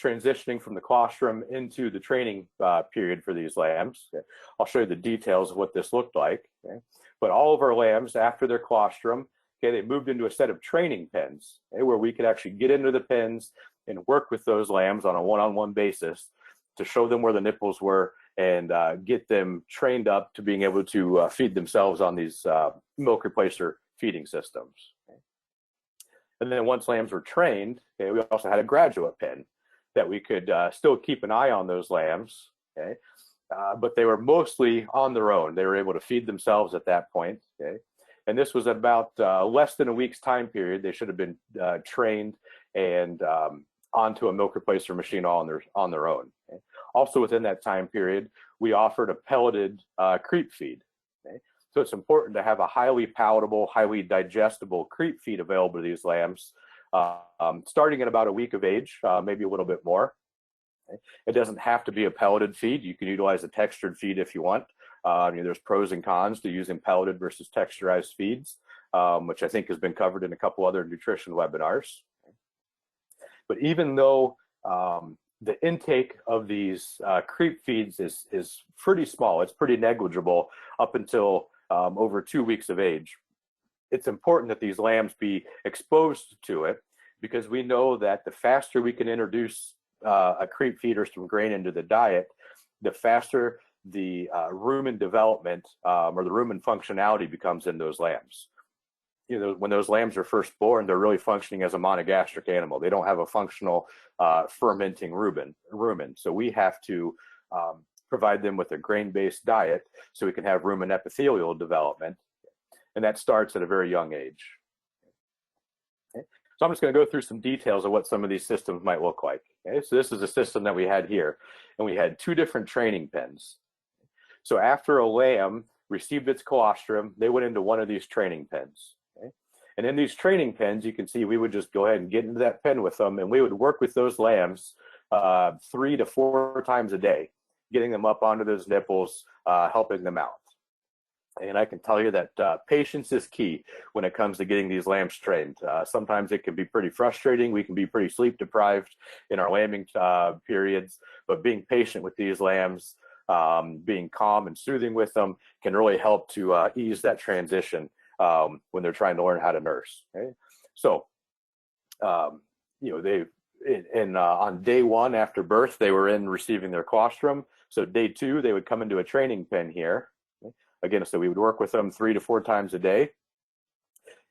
transitioning from the colostrum into the training period for these lambs. Okay. I'll show you the details of what this looked like. Okay. But all of our lambs, after their colostrum, okay, they moved into a set of training pens, okay, where we could actually get into the pens and work with those lambs on a one-on-one basis to show them where the nipples were and get them trained up to being able to feed themselves on these milk replacer feeding systems. Okay. And then once lambs were trained, okay, we also had a graduate pen that we could still keep an eye on those lambs, okay? But they were mostly on their own. They were able to feed themselves at that point, okay? And this was about less than a week's time period. They should have been trained and onto a milk replacer machine all on their own. Okay? Also within that time period, we offered a pelleted creep feed. Okay? So it's important to have a highly palatable, highly digestible creep feed available to these lambs, starting at about a week of age, maybe a little bit more. Okay? It doesn't have to be a pelleted feed. You can utilize a textured feed if you want. There's pros and cons to using pelleted versus texturized feeds, which I think has been covered in a couple other nutrition webinars. But even though the intake of these creep feeds is pretty small, it's pretty negligible up until over 2 weeks of age, it's important that these lambs be exposed to it, because we know that the faster we can introduce a creep feed or some grain into the diet, the faster the rumen development or the rumen functionality becomes in those lambs. When those lambs are first born, they're really functioning as a monogastric animal. They don't have a functional fermenting rumen. So we have to provide them with a grain-based diet so we can have rumen epithelial development. And that starts at a very young age. Okay? So I'm just going to go through some details of what some of these systems might look like. Okay? So this is a system that we had here, and we had 2 different training pens. So after a lamb received its colostrum, they went into one of these training pens. Okay? And in these training pens, you can see we would just go ahead and get into that pen with them, and we would work with those lambs 3 to 4 times a day, getting them up onto those nipples, helping them out. And I can tell you that patience is key when it comes to getting these lambs trained. Sometimes it can be pretty frustrating. We can be pretty sleep deprived in our lambing periods, but being patient with these lambs, being calm and soothing with them can really help to ease that transition when they're trying to learn how to nurse. Okay? So, they on day 1 after birth, they were in receiving their colostrum. So day 2, they would come into a training pen here. Again, so we would work with them 3 to 4 times a day.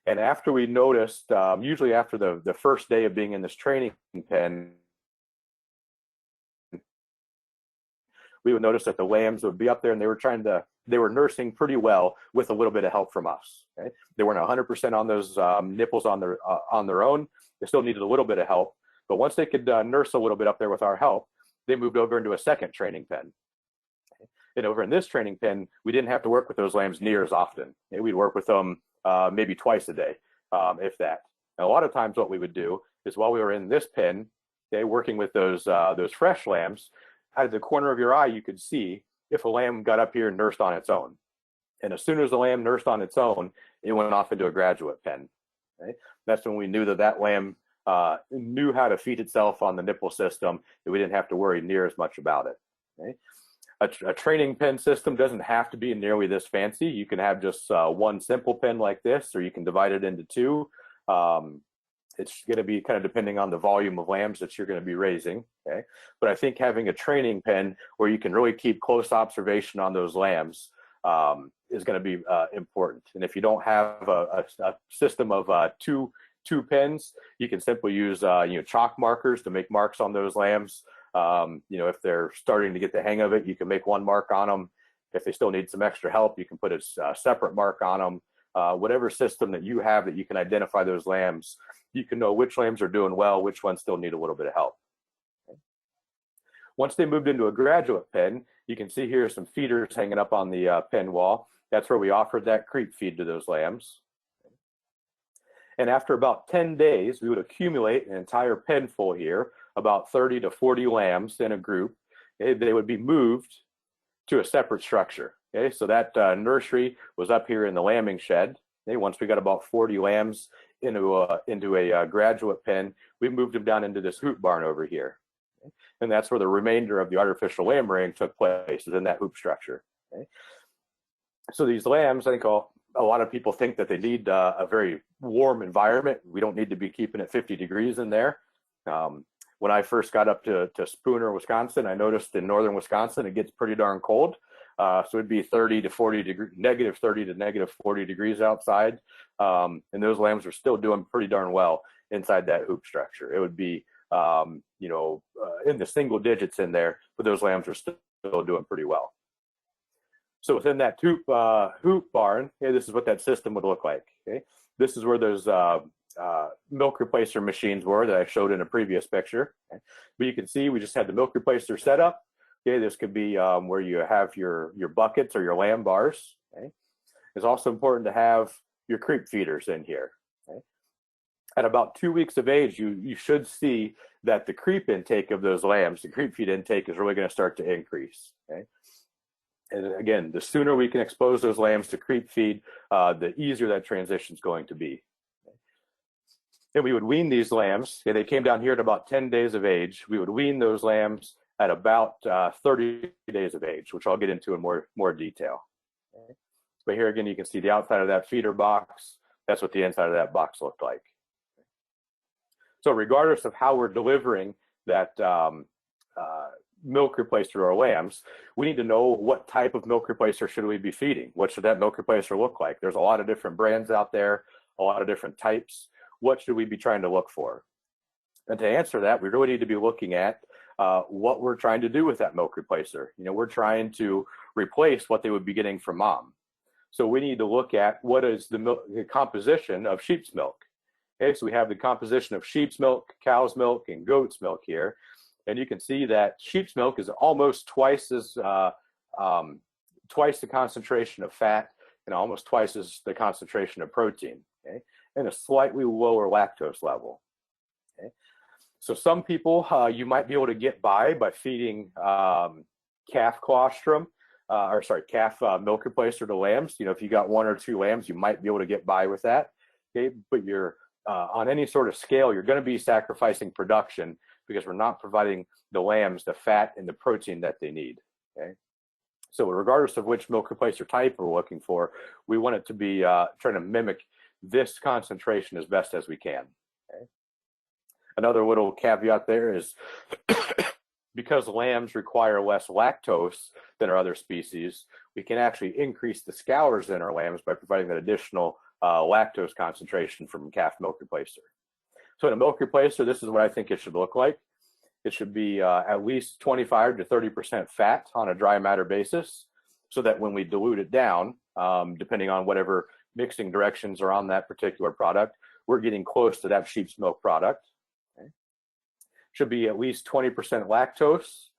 And after we noticed, usually after the first day of being in this training pen, we would notice that the lambs would be up there and they were nursing pretty well with a little bit of help from us. Okay? They weren't 100% on those nipples on their own. They still needed a little bit of help. But once they could nurse a little bit up there with our help, they moved over into a second training pen. And over in this training pen, we didn't have to work with those lambs near as often. We'd work with them maybe twice a day, if that. And a lot of times what we would do is while we were in this pen, working with those fresh lambs, out of the corner of your eye, you could see if a lamb got up here and nursed on its own. And as soon as the lamb nursed on its own, it went off into a graduate pen. Okay? That's when we knew that lamb knew how to feed itself on the nipple system, and we didn't have to worry near as much about it. Okay? A training pen system doesn't have to be nearly this fancy. You can have just one simple pen like this, or you can divide it into 2. It's going to be kind of depending on the volume of lambs that you're going to be raising. Okay, but I think having a training pen where you can really keep close observation on those lambs is going to be important. And if you don't have a system of two pens, you can simply use chalk markers to make marks on those lambs. If they're starting to get the hang of it, you can make one mark on them. If they still need some extra help, you can put a separate mark on them. Whatever system that you have that you can identify those lambs, you can know which lambs are doing well, which ones still need a little bit of help. Okay. Once they moved into a graduate pen, you can see here some feeders hanging up on the pen wall. That's where we offered that creep feed to those lambs. And after about 10 days, we would accumulate an entire pen full here, about 30 to 40 lambs in a group. Okay, they would be moved to a separate structure. Okay, so that nursery was up here in the lambing shed. Okay, once we got about 40 lambs into a graduate pen, we moved them down into this hoop barn over here. Okay, and that's where the remainder of the artificial lamb rearing took place, is in that hoop structure. Okay, so these lambs, I think a lot of people think that they need a very warm environment. We don't need to be keeping it 50 degrees in there. When I first got up to Spooner, Wisconsin, I noticed in northern Wisconsin it gets pretty darn cold. So it'd be 30 to 40 degrees, negative 30 to negative 40 degrees outside. And those lambs were still doing pretty darn well inside that hoop structure. It would be, in the single digits in there, but those lambs were still doing pretty well. So within that hoop barn, this is what that system would look like. Okay, this is where those milk replacer machines were that I showed in a previous picture. Okay? But you can see we just had the milk replacer set up. Okay, this could be where you have your buckets or your lamb bars. Okay, it's also important to have your creep feeders in here. Okay? At about 2 weeks of age, you should see that the creep intake of those lambs, the creep feed intake, is really going to start to increase. Okay? And again, the sooner we can expose those lambs to creep feed, the easier that transition is going to be. And we would wean these lambs. They came down here at about 10 days of age. We would wean those lambs at about 30 days of age, which I'll get into in more detail. Okay. But here again, you can see the outside of that feeder box. That's what the inside of that box looked like. So regardless of how we're delivering that milk replacer to our lambs, we need to know what type of milk replacer should we be feeding. What should that milk replacer look like? There's a lot of different brands out there, a lot of different types. What should we be trying to look for? And to answer that, we really need to be looking at what we're trying to do with that milk replacer. We're trying to replace what they would be getting from mom. So we need to look at what is the composition of sheep's milk. Okay, so we have the composition of sheep's milk, cow's milk, and goat's milk here. And you can see that sheep's milk is almost twice the concentration of fat and almost twice as the concentration of protein, okay, and a slightly lower lactose level. Okay. So some people you might be able to get by feeding calf colostrum, calf milk replacer to lambs. If you got 1 or 2 lambs, you might be able to get by with that. Okay, but you're on any sort of scale, you're going to be sacrificing production because we're not providing the lambs the fat and the protein that they need. Okay, so regardless of which milk replacer type we're looking for, we want it to be trying to mimic this concentration as best as we can. Okay? Another little caveat there is because lambs require less lactose than our other species, we can actually increase the scours in our lambs by providing that additional lactose concentration from calf milk replacer. So in a milk replacer, this is what I think it should look like. It should be at least 25 to 30% fat on a dry matter basis, so that when we dilute it down, depending on whatever mixing directions are on that particular product, we're getting close to that sheep's milk product. Okay. Should be at least 20% lactose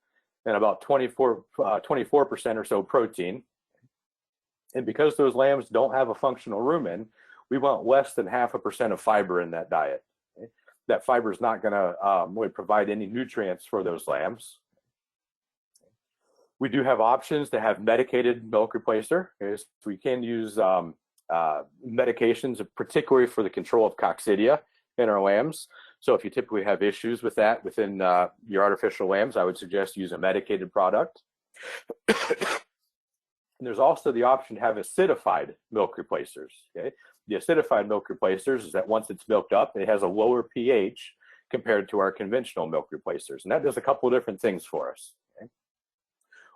and about 24% or so protein. And because those lambs don't have a functional rumen, we want less than 0.5% of fiber in that diet. Okay. That fiber is not going to really provide any nutrients for those lambs. We do have options to have medicated milk replacer. Okay. So we can use medications, particularly for the control of coccidia in our lambs. So if you typically have issues with that within your artificial lambs, I would suggest use a medicated product. And there's also the option to have acidified milk replacers. Okay? The acidified milk replacers is that once it's milked up, it has a lower pH compared to our conventional milk replacers. And that does a couple of different things for us. Okay?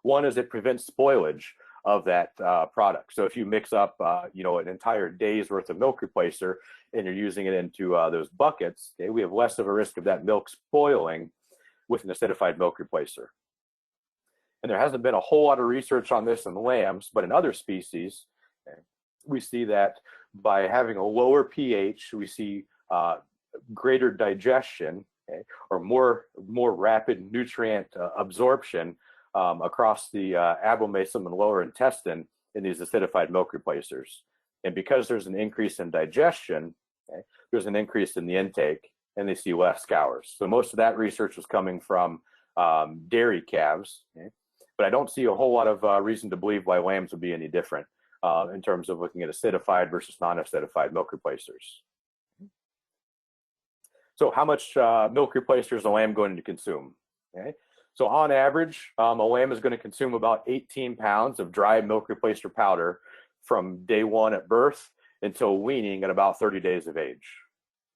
One is it prevents spoilage of that product. So if you mix up, an entire day's worth of milk replacer and you're using it into those buckets, okay, we have less of a risk of that milk spoiling with an acidified milk replacer. And there hasn't been a whole lot of research on this in lambs, but in other species, okay, we see that by having a lower pH, we see greater digestion, okay, or more rapid nutrient absorption across the abomasum and lower intestine in these acidified milk replacers. And because there's an increase in digestion, okay, there's an increase in the intake, and they see less scours. So most of that research was coming from dairy calves, okay? But I don't see a whole lot of reason to believe why lambs would be any different in terms of looking at acidified versus non-acidified milk replacers. So how much milk replacer is a lamb going to consume? Okay? So on average, a lamb is going to consume about 18 pounds of dry milk replacer powder from day 1 at birth until weaning at about 30 days of age.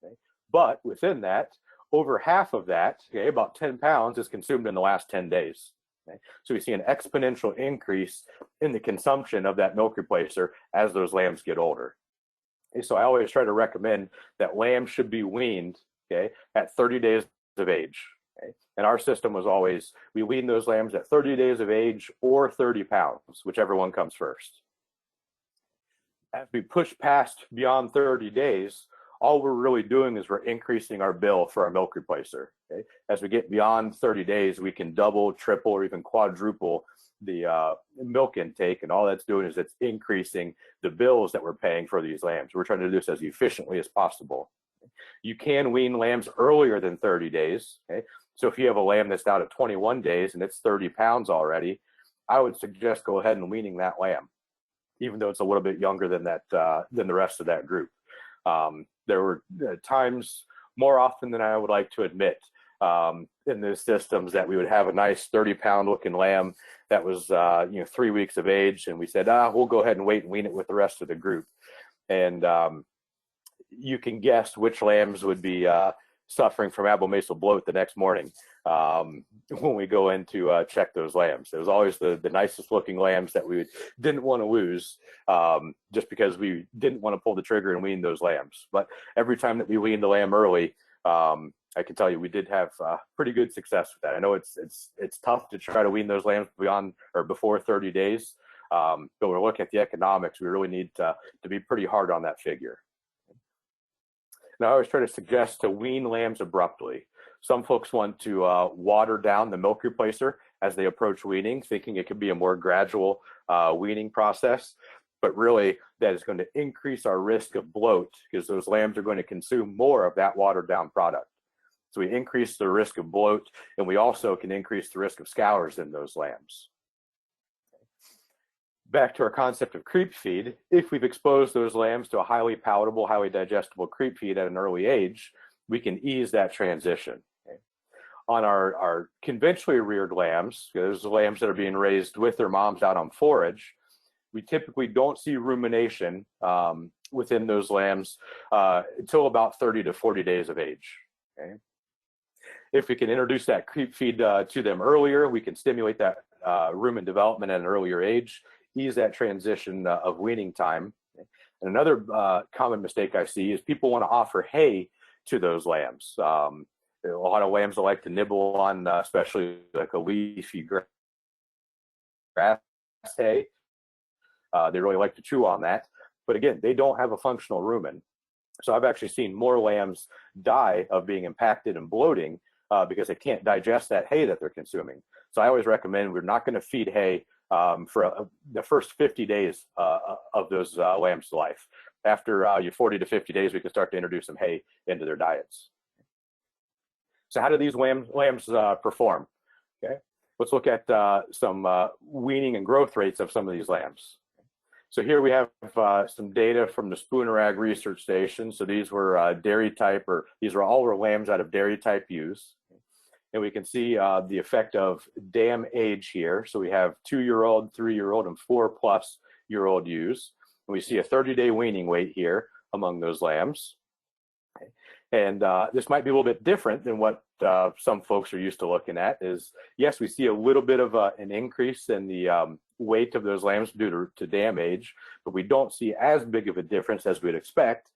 Okay? But within that, over half of that, okay, about 10 pounds, is consumed in the last 10 days. Okay? So we see an exponential increase in the consumption of that milk replacer as those lambs get older. Okay? So I always try to recommend that lambs should be weaned, okay, at 30 days of age. Okay? And our system was always, we wean those lambs at 30 days of age or 30 pounds, whichever one comes first. As we push past beyond 30 days, all we're really doing is we're increasing our bill for our milk replacer. Okay? As we get beyond 30 days, we can double, triple, or even quadruple the milk intake, and all that's doing is it's increasing the bills that we're paying for these lambs. We're trying to do this as efficiently as possible. You can wean lambs earlier than 30 days. Okay? So if you have a lamb that's out at 21 days and it's 30 pounds already, I would suggest go ahead and weaning that lamb, even though it's a little bit younger than that than the rest of that group. There were times, more often than I would like to admit, in those systems that we would have a nice 30-pound looking lamb that was 3 weeks of age, and we said, we'll go ahead and wait and wean it with the rest of the group. And you can guess which lambs would be suffering from abomasal bloat the next morning when we go in to check those lambs. It was always the nicest looking lambs that we didn't want to lose, just because we didn't want to pull the trigger and wean those lambs. But every time that we weaned the lamb early, I can tell you we did have pretty good success with that. I know it's tough to try to wean those lambs beyond or before 30 days, but we're looking at the economics. We really need to be pretty hard on that figure. Now, I always try to suggest to wean lambs abruptly. Some folks want to water down the milk replacer as they approach weaning, thinking it could be a more gradual weaning process. But really, that is going to increase our risk of bloat because those lambs are going to consume more of that watered down product. So we increase the risk of bloat, and we also can increase the risk of scours in those lambs. Back to our concept of creep feed, if we've exposed those lambs to a highly palatable, highly digestible creep feed at an early age, we can ease that transition. Okay? On our conventionally reared lambs, those lambs that are being raised with their moms out on forage, we typically don't see rumination within those lambs until about 30 to 40 days of age. Okay? If we can introduce that creep feed to them earlier, we can stimulate that rumen development at an earlier age, ease that transition of weaning time. And another common mistake I see is people want to offer hay to those lambs. A lot of lambs like to nibble on, especially like a leafy grass hay. They really like to chew on that. But again, they don't have a functional rumen. So I've actually seen more lambs die of being impacted and bloating because they can't digest that hay that they're consuming. So I always recommend we're not going to feed hay for the first 50 days of those lambs' life. After your 40 to 50 days, we can start to introduce some hay into their diets. So how do these lambs perform? Okay, let's look at some weaning and growth rates of some of these lambs. So here we have some data from the Spooner Ag Research Station. So these were dairy type, or these were all lambs out of dairy type ewes. And we can see the effect of dam age here. So we have 2-year-old, 3-year-old, and 4+-year-old ewes. And we see a 30-day weaning weight here among those lambs. Okay. And this might be a little bit different than what some folks are used to looking at. Is yes, we see a little bit of an increase in the weight of those lambs due to dam age, but we don't see as big of a difference as we'd expect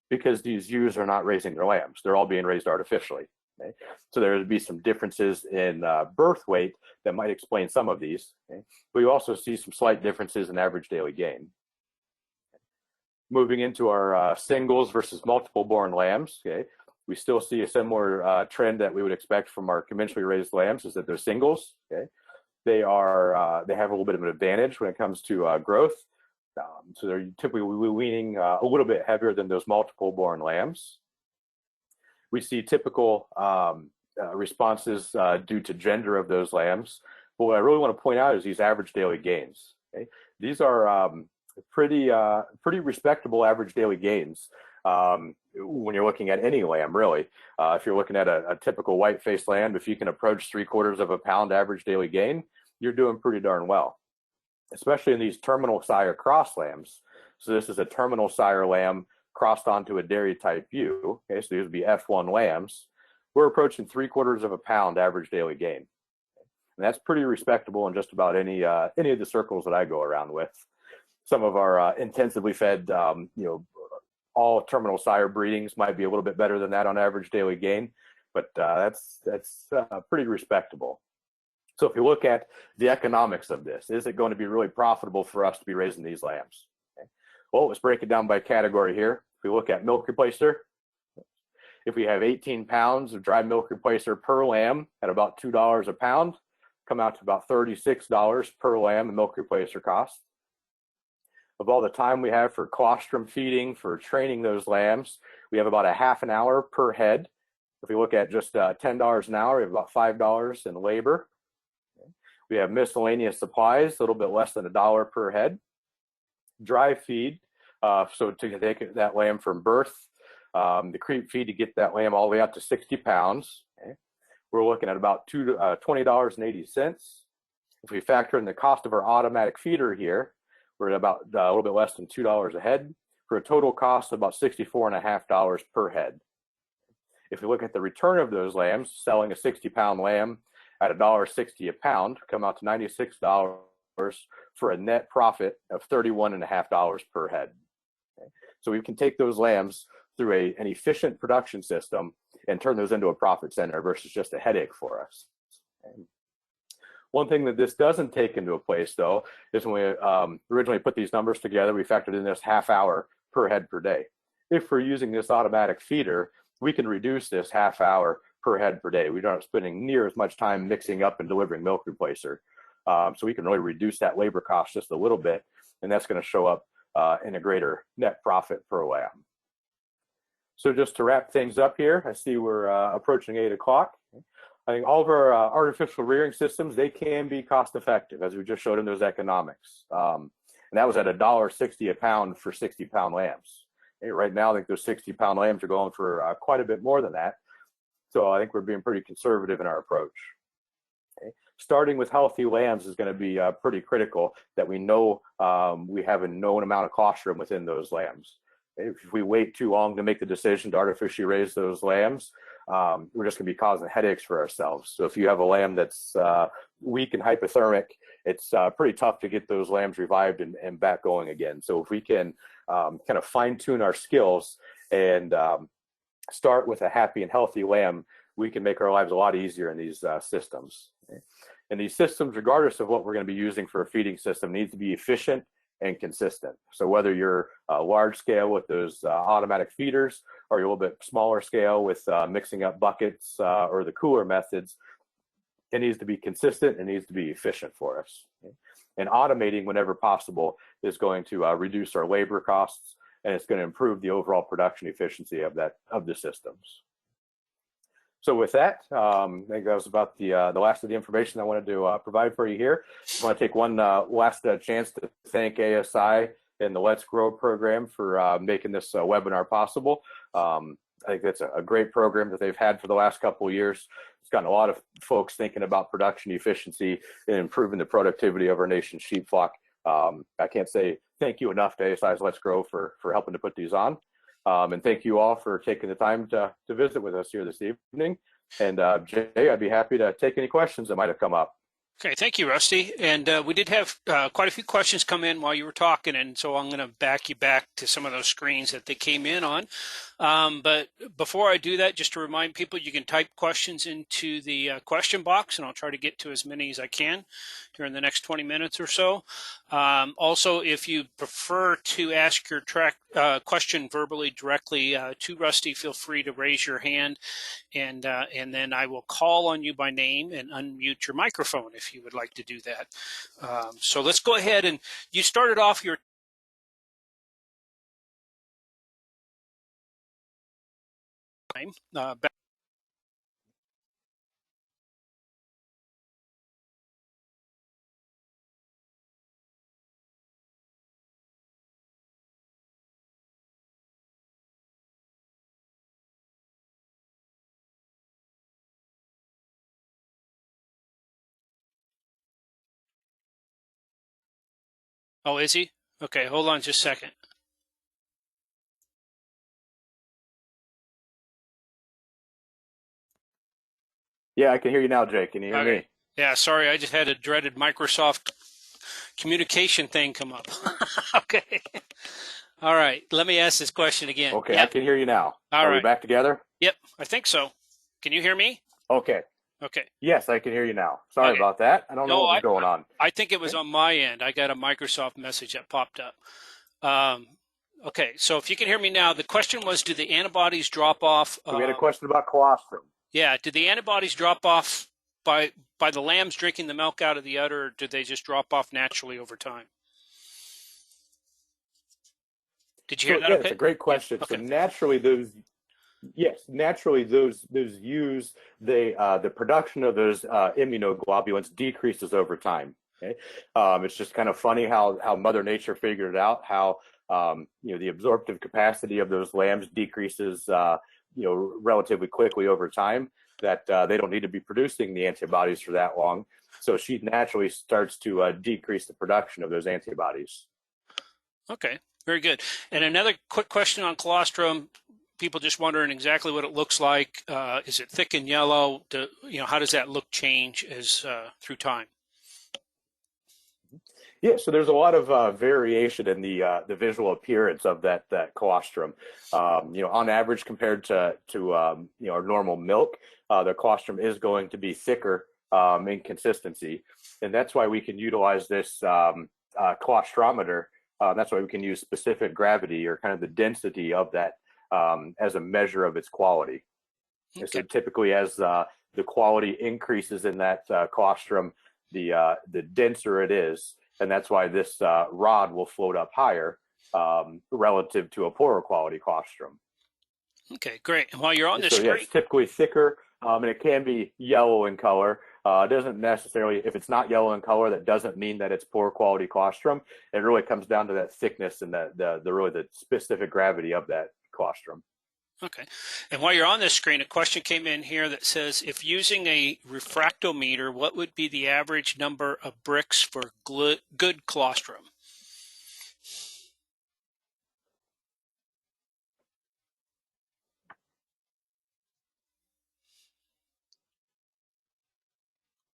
because these ewes are not raising their lambs. They're all being raised artificially. Okay? So there would be some differences in birth weight that might explain some of these. Okay? But you also see some slight differences in average daily gain. Moving into our singles versus multiple born lambs, okay, we still see a similar trend that we would expect from our conventionally raised lambs, is that they're singles. Okay, they have a little bit of an advantage when it comes to growth. So they're typically weaning a little bit heavier than those multiple born lambs. We see typical responses due to gender of those lambs. But what I really want to point out is these average daily gains. Okay? These are pretty respectable average daily gains when you're looking at any lamb, really. If you're looking at a typical white-faced lamb, if you can approach 3/4 of a pound average daily gain, you're doing pretty darn well, especially in these terminal sire cross lambs. So this is a terminal sire lamb crossed onto a dairy type ewe. Okay, so these would be F1 lambs. We're approaching 3/4 of a pound average daily gain. And that's pretty respectable in just about any of the circles that I go around with. Some of our intensively fed, all terminal sire breedings might be a little bit better than that on average daily gain, but that's pretty respectable. So if you look at the economics of this, is it going to be really profitable for us to be raising these lambs? Okay. Well, let's break it down by category here. If we look at milk replacer, if we have 18 pounds of dry milk replacer per lamb at about $2 a pound, come out to about $36 per lamb in milk replacer cost. Of all the time we have for colostrum feeding, for training those lambs, we have about a half an hour per head. If we look at just $10 an hour, we have about $5 in labor. We have miscellaneous supplies, a little bit less than $1 per head. Dry feed, so to take that lamb from birth, the creep feed to get that lamb all the way up to 60 pounds. Okay. We're looking at about $20.80. If we factor in the cost of our automatic feeder here, we're at about a little bit less than $2 a head, for a total cost of about $64.50 per head. If we look at the return of those lambs, selling a 60-pound lamb at $1.60 a pound, come out to $96 for a net profit of $31.50 per head. Okay. So we can take those lambs through an efficient production system and turn those into a profit center versus just a headache for us. Okay. One thing that this doesn't take into place, though, is when we originally put these numbers together, we factored in this half hour per head per day. If we're using this automatic feeder, we can reduce this half hour per head per day. We're not spending near as much time mixing up and delivering milk replacer. So we can really reduce that labor cost just a little bit, and that's going to show up in a greater net profit per lamb. So just to wrap things up here, I see we're approaching 8 o'clock. I think all of our artificial rearing systems, they can be cost effective, as we just showed in those economics. And that was at $1.60 a pound for 60-pound lambs. Right now, I think those 60-pound lambs are going for quite a bit more than that. So I think we're being pretty conservative in our approach. Okay. Starting with healthy lambs is going to be pretty critical, that we know we have a known amount of colostrum within those lambs. If we wait too long to make the decision to artificially raise those lambs, we're just going to be causing headaches for ourselves. So if you have a lamb that's weak and hypothermic, it's pretty tough to get those lambs revived and back going again. So if we can kind of fine tune our skills and start with a happy and healthy lamb, we can make our lives a lot easier in these systems. Okay. And these systems, regardless of what we're going to be using for a feeding system, needs to be efficient and consistent. So whether you're large scale with those automatic feeders, or you're a little bit smaller scale with mixing up buckets or the cooler methods, it needs to be consistent and needs to be efficient for us. Okay. And automating whenever possible is going to reduce our labor costs, and it's going to improve the overall production efficiency of the systems. So with that, I think that was about the last of the information I wanted to provide for you here. I want to take one last chance to thank ASI and the Let's Grow program for making this webinar possible. I think that's a great program that they've had for the last couple of years. It's gotten a lot of folks thinking about production efficiency and improving the productivity of our nation's sheep flock. I can't say thank you enough to ASI's Let's Grow for helping to put these on. And thank you all for taking the time to visit with us here this evening. And Jay, I'd be happy to take any questions that might have come up. Okay, thank you, Rusty. And we did have quite a few questions come in while you were talking, and so I'm going to back you back to some of those screens that they came in on. But before I do that, just to remind people, you can type questions into the question box, and I'll try to get to as many as I can during the next 20 minutes or so. Also, if you prefer to ask your question verbally directly to Rusty, feel free to raise your hand, and then I will call on you by name and unmute your microphone if you would like to do that. So let's go ahead, and you started off your time. Oh, is he? Okay, hold on just a second. Yeah, I can hear you now, Jake. Can you hear me? Yeah, sorry, I just had a dreaded Microsoft communication thing come up. Okay. All right, let me ask this question again. Okay, yep. I can hear you now. All right. Are we back together? Yep, I think so. Can you hear me? Okay. Okay. Yes, I can hear you now. Sorry about that. I don't know what was going on. I think it was on my end. I got a Microsoft message that popped up. Okay, so if you can hear me now, the question was, do the antibodies drop off? So we had a question about colostrum. Yeah, did the antibodies drop off by the lambs drinking the milk out of the udder, or did they just drop off naturally over time? Did you hear that? Yeah, Okay. it's a great question. Yeah. So Okay. naturally, those ewes, the production of those immunoglobulins decreases over time. Okay, it's just kind of funny how Mother Nature figured it out. How the absorptive capacity of those lambs decreases relatively quickly over time. That they don't need to be producing the antibodies for that long. So she naturally starts to decrease the production of those antibodies. Okay, very good. And another quick question on colostrum. People just wondering exactly what it looks like. Is it thick and yellow? How does that look change as through time? Yeah, so there's a lot of variation in the visual appearance of that colostrum. On average, compared to our normal milk, the colostrum is going to be thicker in consistency, and that's why we can utilize this colostrometer. That's why we can use specific gravity or kind of the density of that as a measure of its quality. Okay. So typically, as the quality increases in that colostrum, the denser it is. And that's why this rod will float up higher relative to a poorer quality colostrum. Okay, great. And while you're on this so, screen, it's typically thicker, and it can be yellow in color. It doesn't necessarily, if it's not yellow in color, that doesn't mean that it's poor quality colostrum. It really comes down to that thickness and the specific gravity of that colostrum. Okay. And while you're on this screen, a question came in here that says, if using a refractometer, what would be the average number of bricks for good colostrum?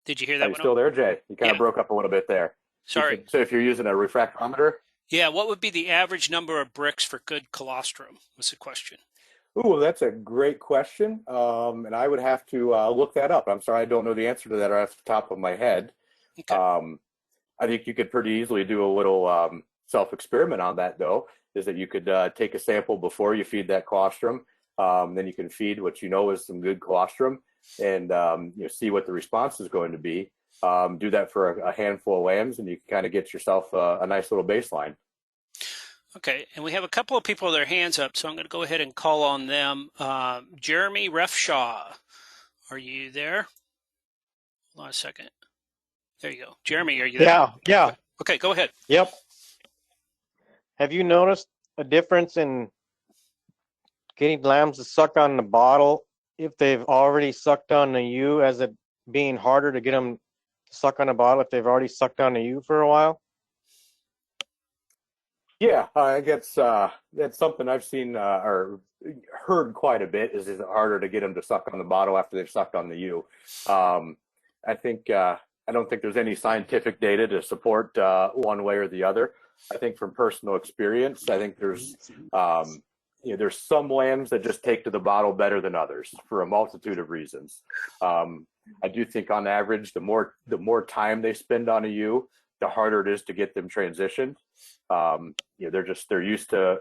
Did you hear that? Are you still there, Jay? You kind of broke up a little bit there. Sorry. So if you're using a refractometer? Yeah, what would be the average number of bricks for good colostrum was the question. Ooh, that's a great question, and I would have to look that up. I'm sorry, I don't know the answer to that right off the top of my head. Okay. I think you could pretty easily do a little self-experiment on that, though, is that you could take a sample before you feed that colostrum, then you can feed what you know is some good colostrum, and see what the response is going to be. Do that for a handful of lambs, and you can kind of get yourself a nice little baseline. Okay, and we have a couple of people with their hands up, so I'm going to go ahead and call on them. Jeremy Refshaw, are you there? Hold on a second. There you go. Jeremy, are you there? Yeah. Okay, go ahead. Yep. Have you noticed a difference in getting lambs to suck on the bottle if they've already sucked on the ewe, as it being harder to get them to suck on the bottle if they've already sucked on the ewe for a while? Yeah, I guess that's something I've seen or heard quite a bit. Is it harder to get them to suck on the bottle after they've sucked on the ewe? I think I don't think there's any scientific data to support one way or the other. I think from personal experience, I think there's there's some lambs that just take to the bottle better than others for a multitude of reasons. I do think on average, the more time they spend on a ewe, the harder it is to get them transitioned. They're used to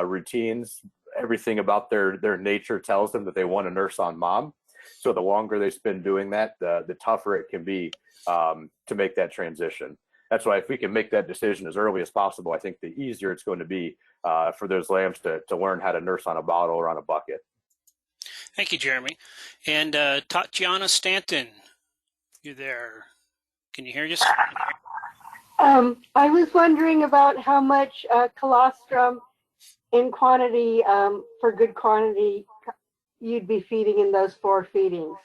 routines. Everything about their nature tells them that they want to nurse on mom. So the longer they spend doing that, the tougher it can be to make that transition. That's why if we can make that decision as early as possible, I think the easier it's going to be for those lambs to learn how to nurse on a bottle or on a bucket. Thank you, Jeremy. And Tatiana Stanton, you there? Can you hear us? I was wondering about how much colostrum in quantity, for good quantity, you'd be feeding in those 4 feedings.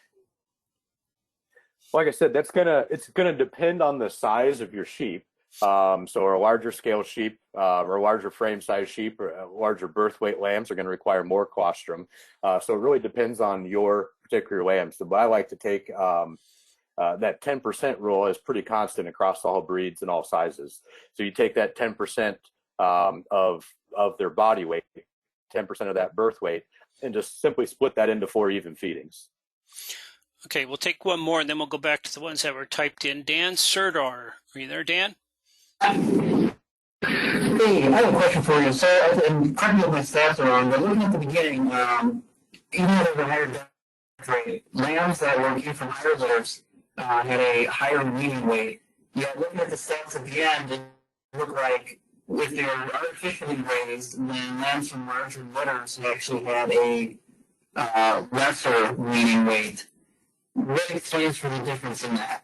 Like I said, it's gonna depend on the size of your sheep. So a larger scale sheep or larger frame size sheep or larger birth weight lambs are going to require more colostrum. So it really depends on your particular lambs. So, but I like to take that 10% rule is pretty constant across all breeds and all sizes. So you take that 10% of their body weight, 10% of that birth weight, and just simply split that into 4 even feedings. Okay, we'll take one more and then we'll go back to the ones that were typed in. Dan Serdar, are you there, Dan? Hey, I have a question for you. So, and correct me if my stats are wrong, but looking at the beginning, even though they were higher death rate, lambs that were viewed from higher litters had a higher weaning weight. Yet looking at the stats at the end, it looked like if they were artificially raised, then lambs from larger litters actually had a lesser weaning weight. What explains for the difference in that?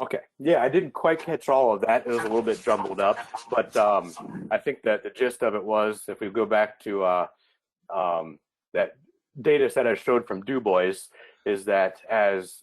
Okay. Yeah, I didn't quite catch all of that. It was a little bit jumbled up, but I think that the gist of it was, if we go back to that data set I showed from Du Bois, is that as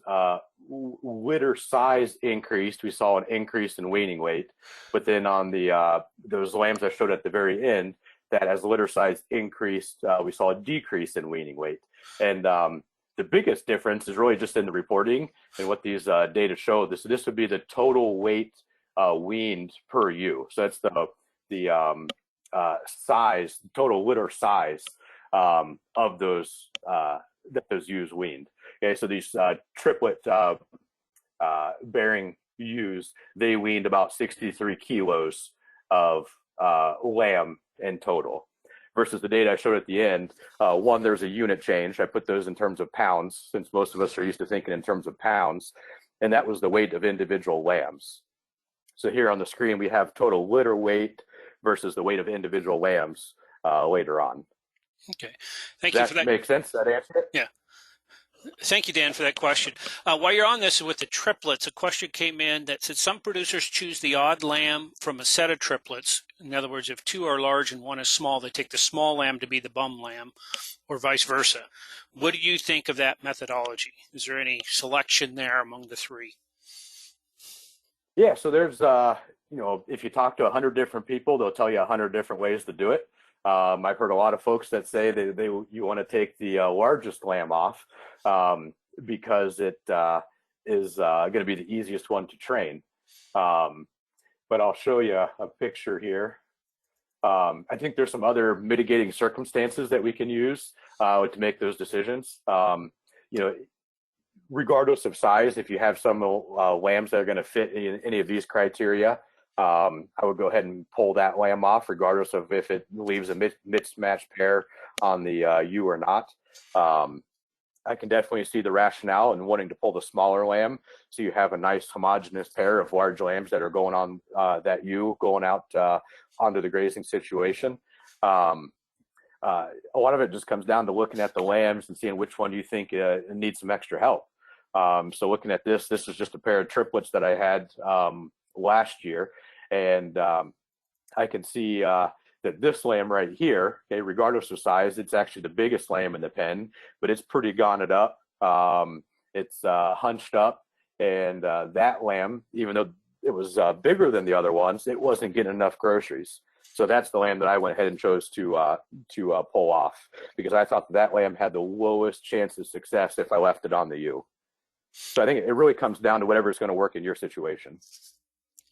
litter size increased, we saw an increase in weaning weight. But then on the those lambs I showed at the very end, that as litter size increased, we saw a decrease in weaning weight. And the biggest difference is really just in the reporting and what these data show. This would be the total weight weaned per ewe. So that's the size, total litter size of those that those ewes weaned. Okay, so these triplet bearing ewes, they weaned about 63 kilos of lamb in total. Versus the data I showed at the end, one, there's a unit change. I put those in terms of pounds, since most of us are used to thinking in terms of pounds, and that was the weight of individual lambs. So here on the screen, we have total litter weight versus the weight of individual lambs later on. Okay, thank you for that. Make sense? That answer it? Yeah. Thank you, Dan, for that question. While you're on this with the triplets, a question came in that said some producers choose the odd lamb from a set of triplets. In other words, if two are large and one is small, they take the small lamb to be the bum lamb, or vice versa. What do you think of that methodology? Is there any selection there among the three? Yeah, so there's, if you talk to 100 different people, they'll tell you 100 different ways to do it. I've heard a lot of folks that say you want to take the largest lamb off because it is going to be the easiest one to train. But I'll show you a picture here. I think there's some other mitigating circumstances that we can use to make those decisions. Regardless of size, if you have some lambs that are going to fit in any of these criteria, I would go ahead and pull that lamb off, regardless of if it leaves a mismatched pair on the ewe or not. I can definitely see the rationale in wanting to pull the smaller lamb, so you have a nice homogeneous pair of large lambs that are going on that ewe, going out onto the grazing situation. A lot of it just comes down to looking at the lambs and seeing which one you think needs some extra help. So looking at this is just a pair of triplets that I had last year. And I can see that this lamb right here, okay, regardless of size, it's actually the biggest lamb in the pen, but it's pretty gaunted up. It's hunched up, and that lamb, even though it was bigger than the other ones, it wasn't getting enough groceries. So that's the lamb that I went ahead and chose to pull off, because I thought that lamb had the lowest chance of success if I left it on the ewe. So I think it really comes down to whatever is going to work in your situation.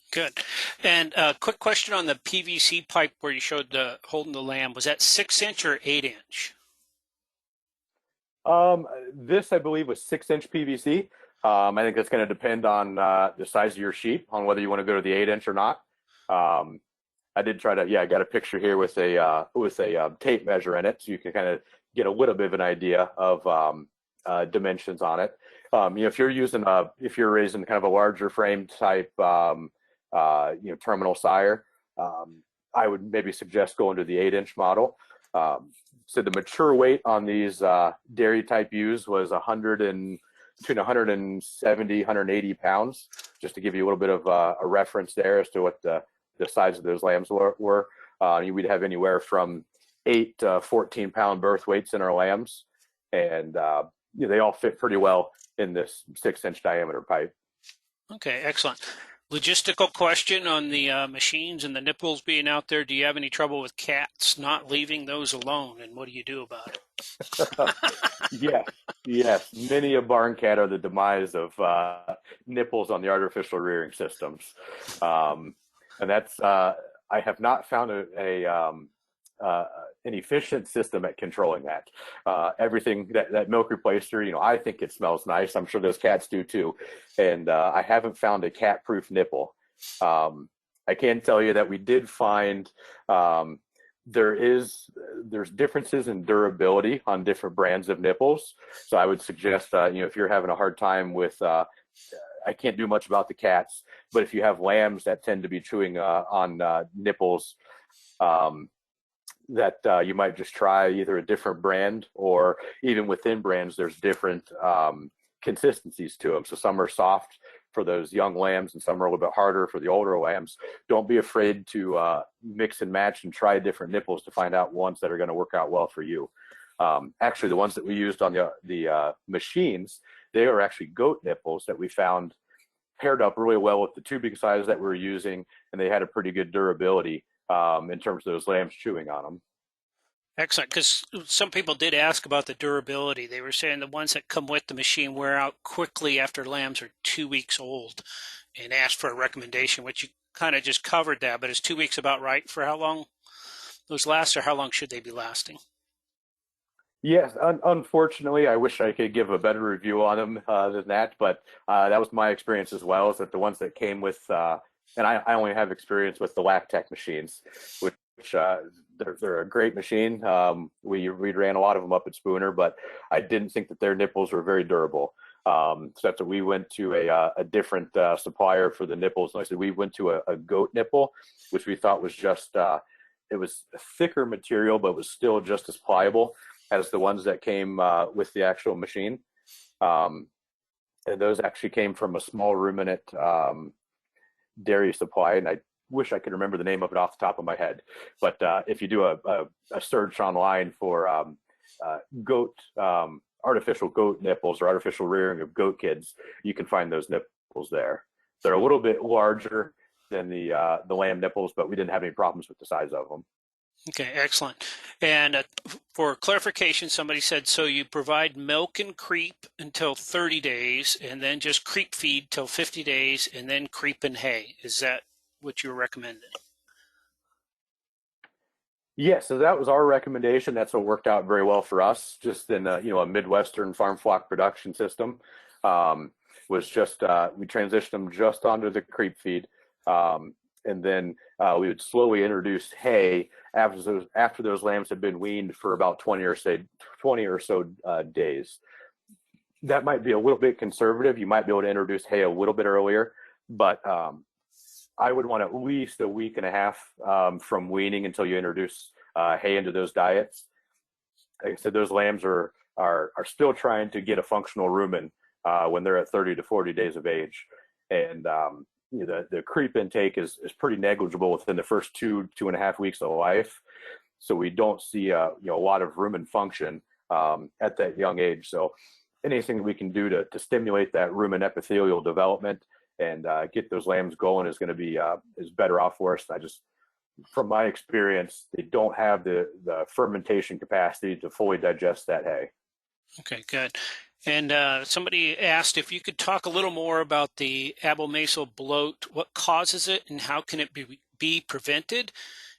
Good. And a quick question on the PVC pipe where you showed holding the lamb. Was that 6-inch or 8-inch? This, I believe, was 6-inch PVC. I think that's going to depend on the size of your sheep, on whether you want to go to the 8-inch or not. I did try to, I got a picture here with a tape measure in it, so you can kind of get a little bit of an idea of dimensions on it. If you're raising kind of a larger frame type, terminal sire, I would maybe suggest going to the 8-inch model. So the mature weight on these dairy type ewes was between 170, 180 pounds, just to give you a little bit of a reference there as to what the size of those lambs were. We'd have anywhere from 8 to 14 pound birth weights in our lambs, and they all fit pretty well in this 6-inch diameter pipe. Okay, excellent. Logistical question on the machines and the nipples being out there. Do you have any trouble with cats not leaving those alone, and what do you do about it? Yes. Many a barn cat are the demise of nipples on the artificial rearing systems, and that's I have not found an efficient system at controlling that. Everything that milk replacer, I think it smells nice. I'm sure those cats do too. And I haven't found a cat-proof nipple. I can tell you that we did find there's differences in durability on different brands of nipples. So I would suggest, if you're having a hard time with, I can't do much about the cats, But if you have lambs that tend to be chewing on nipples, that you might just try either a different brand, or even within brands, there's different consistencies to them. So some are soft for those young lambs, and some are a little bit harder for the older lambs. Don't be afraid to mix and match and try different nipples to find out ones that are going to work out well for you. Actually, the ones that we used on the machines, they are actually goat nipples that we found paired up really well with the tubing size that we were using, and they had a pretty good durability in terms of those lambs chewing on them. Excellent, because some people did ask about the durability. They were saying the ones that come with the machine wear out quickly after lambs are 2 weeks old, and asked for a recommendation, which you kind of just covered that. But is 2 weeks about right for how long those last, or how long should they be lasting? Yes, unfortunately, I wish I could give a better review on them than that, but that was my experience as well, is that the ones that came with, and I only have experience with the Lactech machines, which they're a great machine. We ran a lot of them up at Spooner, but I didn't think that their nipples were very durable. So that's what we went to a different supplier for the nipples. Like I said, we went to a goat nipple, which we thought was just, it was a thicker material, but was still just as pliable as the ones that came with the actual machine. And those actually came from a small ruminant dairy supply, and I wish I could remember the name of it off the top of my head. But if you do a search online for goat artificial goat nipples or artificial rearing of goat kids, you can find those nipples there. They're a little bit larger than the lamb nipples, but we didn't have any problems with the size of them. Okay, excellent. And for clarification, somebody said, so you provide milk and creep until 30 days, and then just creep feed till 50 days, and then creep and hay. Is that what you're recommending? Yeah, so that was our recommendation. That's what worked out very well for us, just in a Midwestern farm flock production system. Was just we transitioned them just onto the creep feed, and then we would slowly introduce hay after those lambs had been weaned for about 20 or so days. That might be a little bit conservative. You might be able to introduce hay a little bit earlier, but I would want at least a week and a half from weaning until you introduce hay into those diets. Like I said, those lambs are still trying to get a functional rumen when they're at 30 to 40 days of age, and the creep intake is pretty negligible within the first 2.5 weeks of life. So we don't see a lot of rumen function at that young age. So anything we can do to stimulate that rumen epithelial development and get those lambs going is going to be is better off for us. From my experience, they don't have the fermentation capacity to fully digest that hay. Okay, good. And somebody asked if you could talk a little more about the abomasal bloat. What causes it, and how can it be prevented?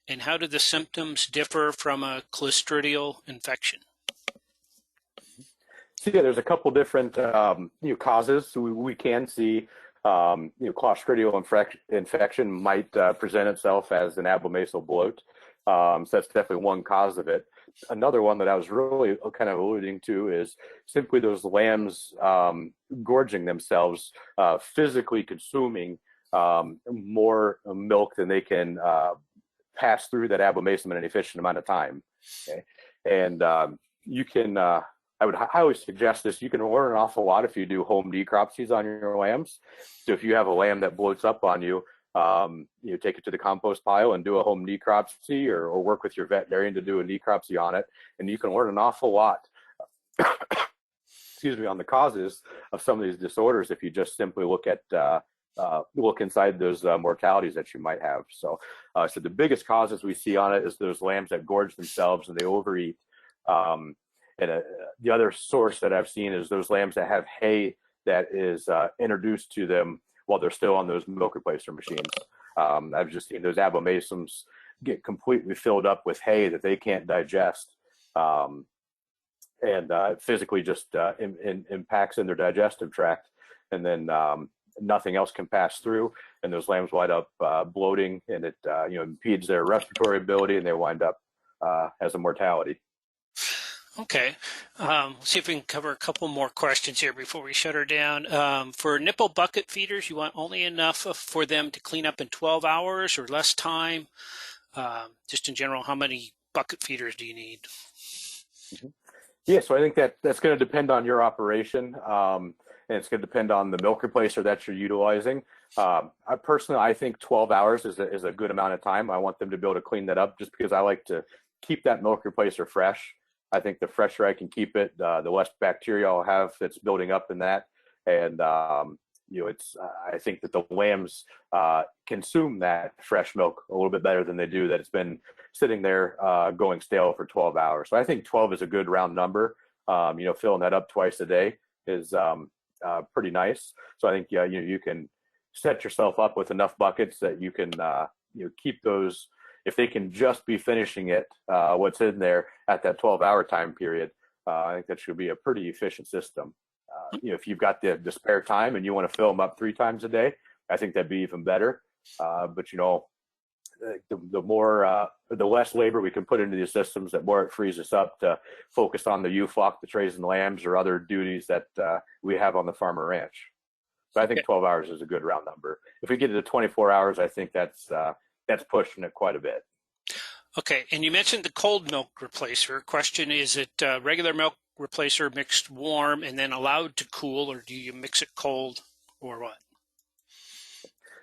And how do the symptoms differ from a clostridial infection? So yeah, there's a couple different causes. So we can see clostridial infection might present itself as an abomasal bloat. So that's definitely one cause of it. Another one that I was really kind of alluding to is simply those lambs gorging themselves, physically consuming more milk than they can pass through that abomasum in an efficient amount of time. Okay? And you can, I would highly suggest this. You can learn an awful lot if you do home necropsies on your lambs. So if you have a lamb that bloats up on you, take it to the compost pile and do a home necropsy, or work with your veterinarian to do a necropsy on it. And you can learn an awful lot, excuse me, on the causes of some of these disorders if you just simply look inside those mortalities that you might have. So the biggest causes we see on it is those lambs that gorge themselves and they overeat. The other source that I've seen is those lambs that have hay that is introduced to them while they're still on those milk replacer machines. I've just seen those abomasums get completely filled up with hay that they can't digest, and physically just impacts in their digestive tract, and then nothing else can pass through, and those lambs wind up bloating, and it impedes their respiratory ability, and they wind up as a mortality. Okay. See if we can cover a couple more questions here before we shut her down. For nipple bucket feeders, you want only enough for them to clean up in 12 hours or less time? Just in general, how many bucket feeders do you need? Yeah, so I think that's going to depend on your operation, and it's going to depend on the milk replacer that you're utilizing. I think 12 hours is a good amount of time. I want them to be able to clean that up just because I like to keep that milk replacer fresh. I think the fresher I can keep it, the less bacteria I'll have that's building up in that. And I think that the lambs consume that fresh milk a little bit better than they do that it's been sitting there going stale for 12 hours. So I think 12 is a good round number. Filling that up twice a day is pretty nice. So I think you can set yourself up with enough buckets that you can keep those. If they can just be finishing it, what's in there at that 12-hour time period, I think that should be a pretty efficient system. If you've got the spare time and you want to fill them up 3 times a day, I think that'd be even better. But the less labor we can put into these systems, the more it frees us up to focus on the ewe flock, the trays and lambs, or other duties that we have on the farm or ranch. So I think 12 hours is a good round number. If we get it to 24 hours, I think that's pushing it quite a bit. Okay, and you mentioned the cold milk replacer. Question, is it regular milk replacer mixed warm and then allowed to cool, or do you mix it cold, or what?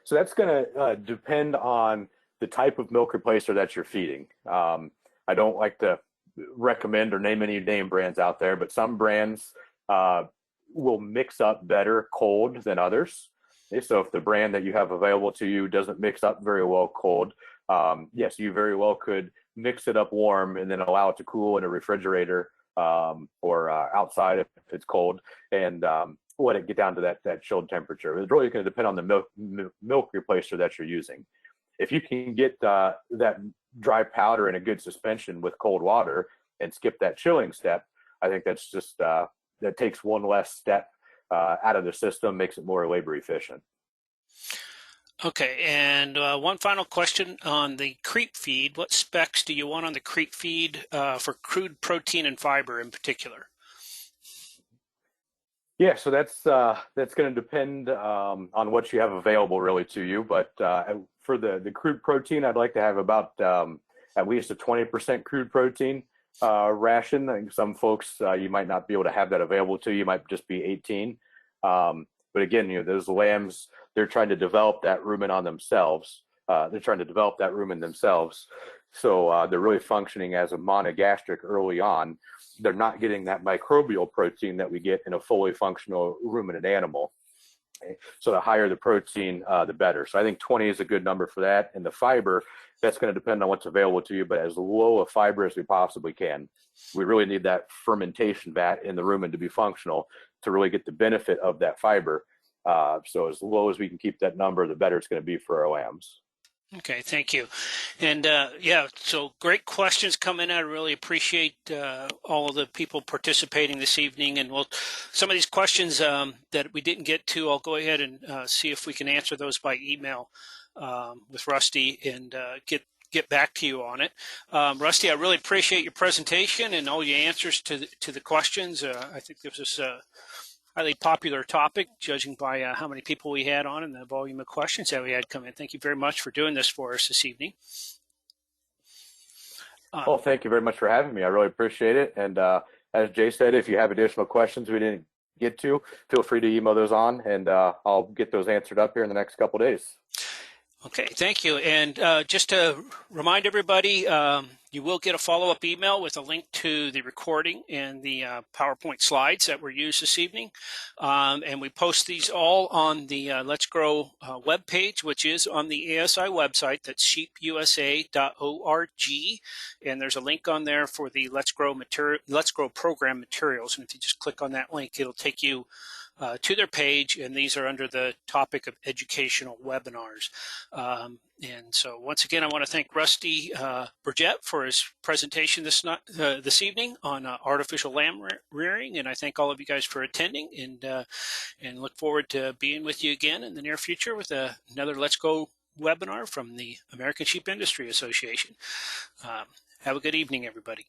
So that's going to depend on the type of milk replacer that you're feeding. I don't like to recommend or name any name brands out there, but some brands will mix up better cold than others. So if the brand that you have available to you doesn't mix up very well cold, yes, you very well could mix it up warm and then allow it to cool in a refrigerator or outside if it's cold, and let it get down to that chilled temperature. It's really going to depend on the milk replacer that you're using. If you can get that dry powder in a good suspension with cold water and skip that chilling step, I think that's just that takes one less step out of the system, makes it more labor efficient. Okay, and one final question on the creep feed. What specs do you want on the creep feed for crude protein and fiber in particular? Yeah, so that's going to depend on what you have available really to you. But for the crude protein, I'd like to have about at least a 20% crude protein ration. I think some folks, you might not be able to have that available to you. You might just be 18. But again, those lambs, they're trying to develop that rumen on themselves. They're trying to develop that rumen themselves. So they're really functioning as a monogastric early on. They're not getting that microbial protein that we get in a fully functional ruminant animal. Okay? So the higher the protein, the better. So I think 20 is a good number for that. And the fiber, that's going to depend on what's available to you, but as low a fiber as we possibly can. We really need that fermentation vat in the rumen to be functional to really get the benefit of that fiber. So as low as we can keep that number, the better it's going to be for our lambs. Okay, thank you. And so great questions coming in. I really appreciate all of the people participating this evening. And some of these questions that we didn't get to, I'll go ahead and see if we can answer those by email with Rusty and get back to you on it. Rusty, I really appreciate your presentation and all your answers to the questions. I think this is a highly popular topic, judging by how many people we had on and the volume of questions that we had come in. Thank you very much for doing this for us this evening. Well, thank you very much for having me. I really appreciate it. And as Jay said, if you have additional questions we didn't get to, feel free to email those on, and I'll get those answered up here in the next couple of days. Okay, thank you. And just to remind everybody, you will get a follow-up email with a link to the recording and the PowerPoint slides that were used this evening. And we post these all on the Let's Grow webpage, which is on the ASI website. That's sheepusa.org. And there's a link on there for the Let's Grow program materials. And if you just click on that link, it'll take you to their page, and these are under the topic of educational webinars. And so once again, I want to thank Rusty Burgett for his presentation this evening on artificial lamb rearing, and I thank all of you guys for attending, and look forward to being with you again in the near future with another Let's Go webinar from the American Sheep Industry Association. Have a good evening, everybody.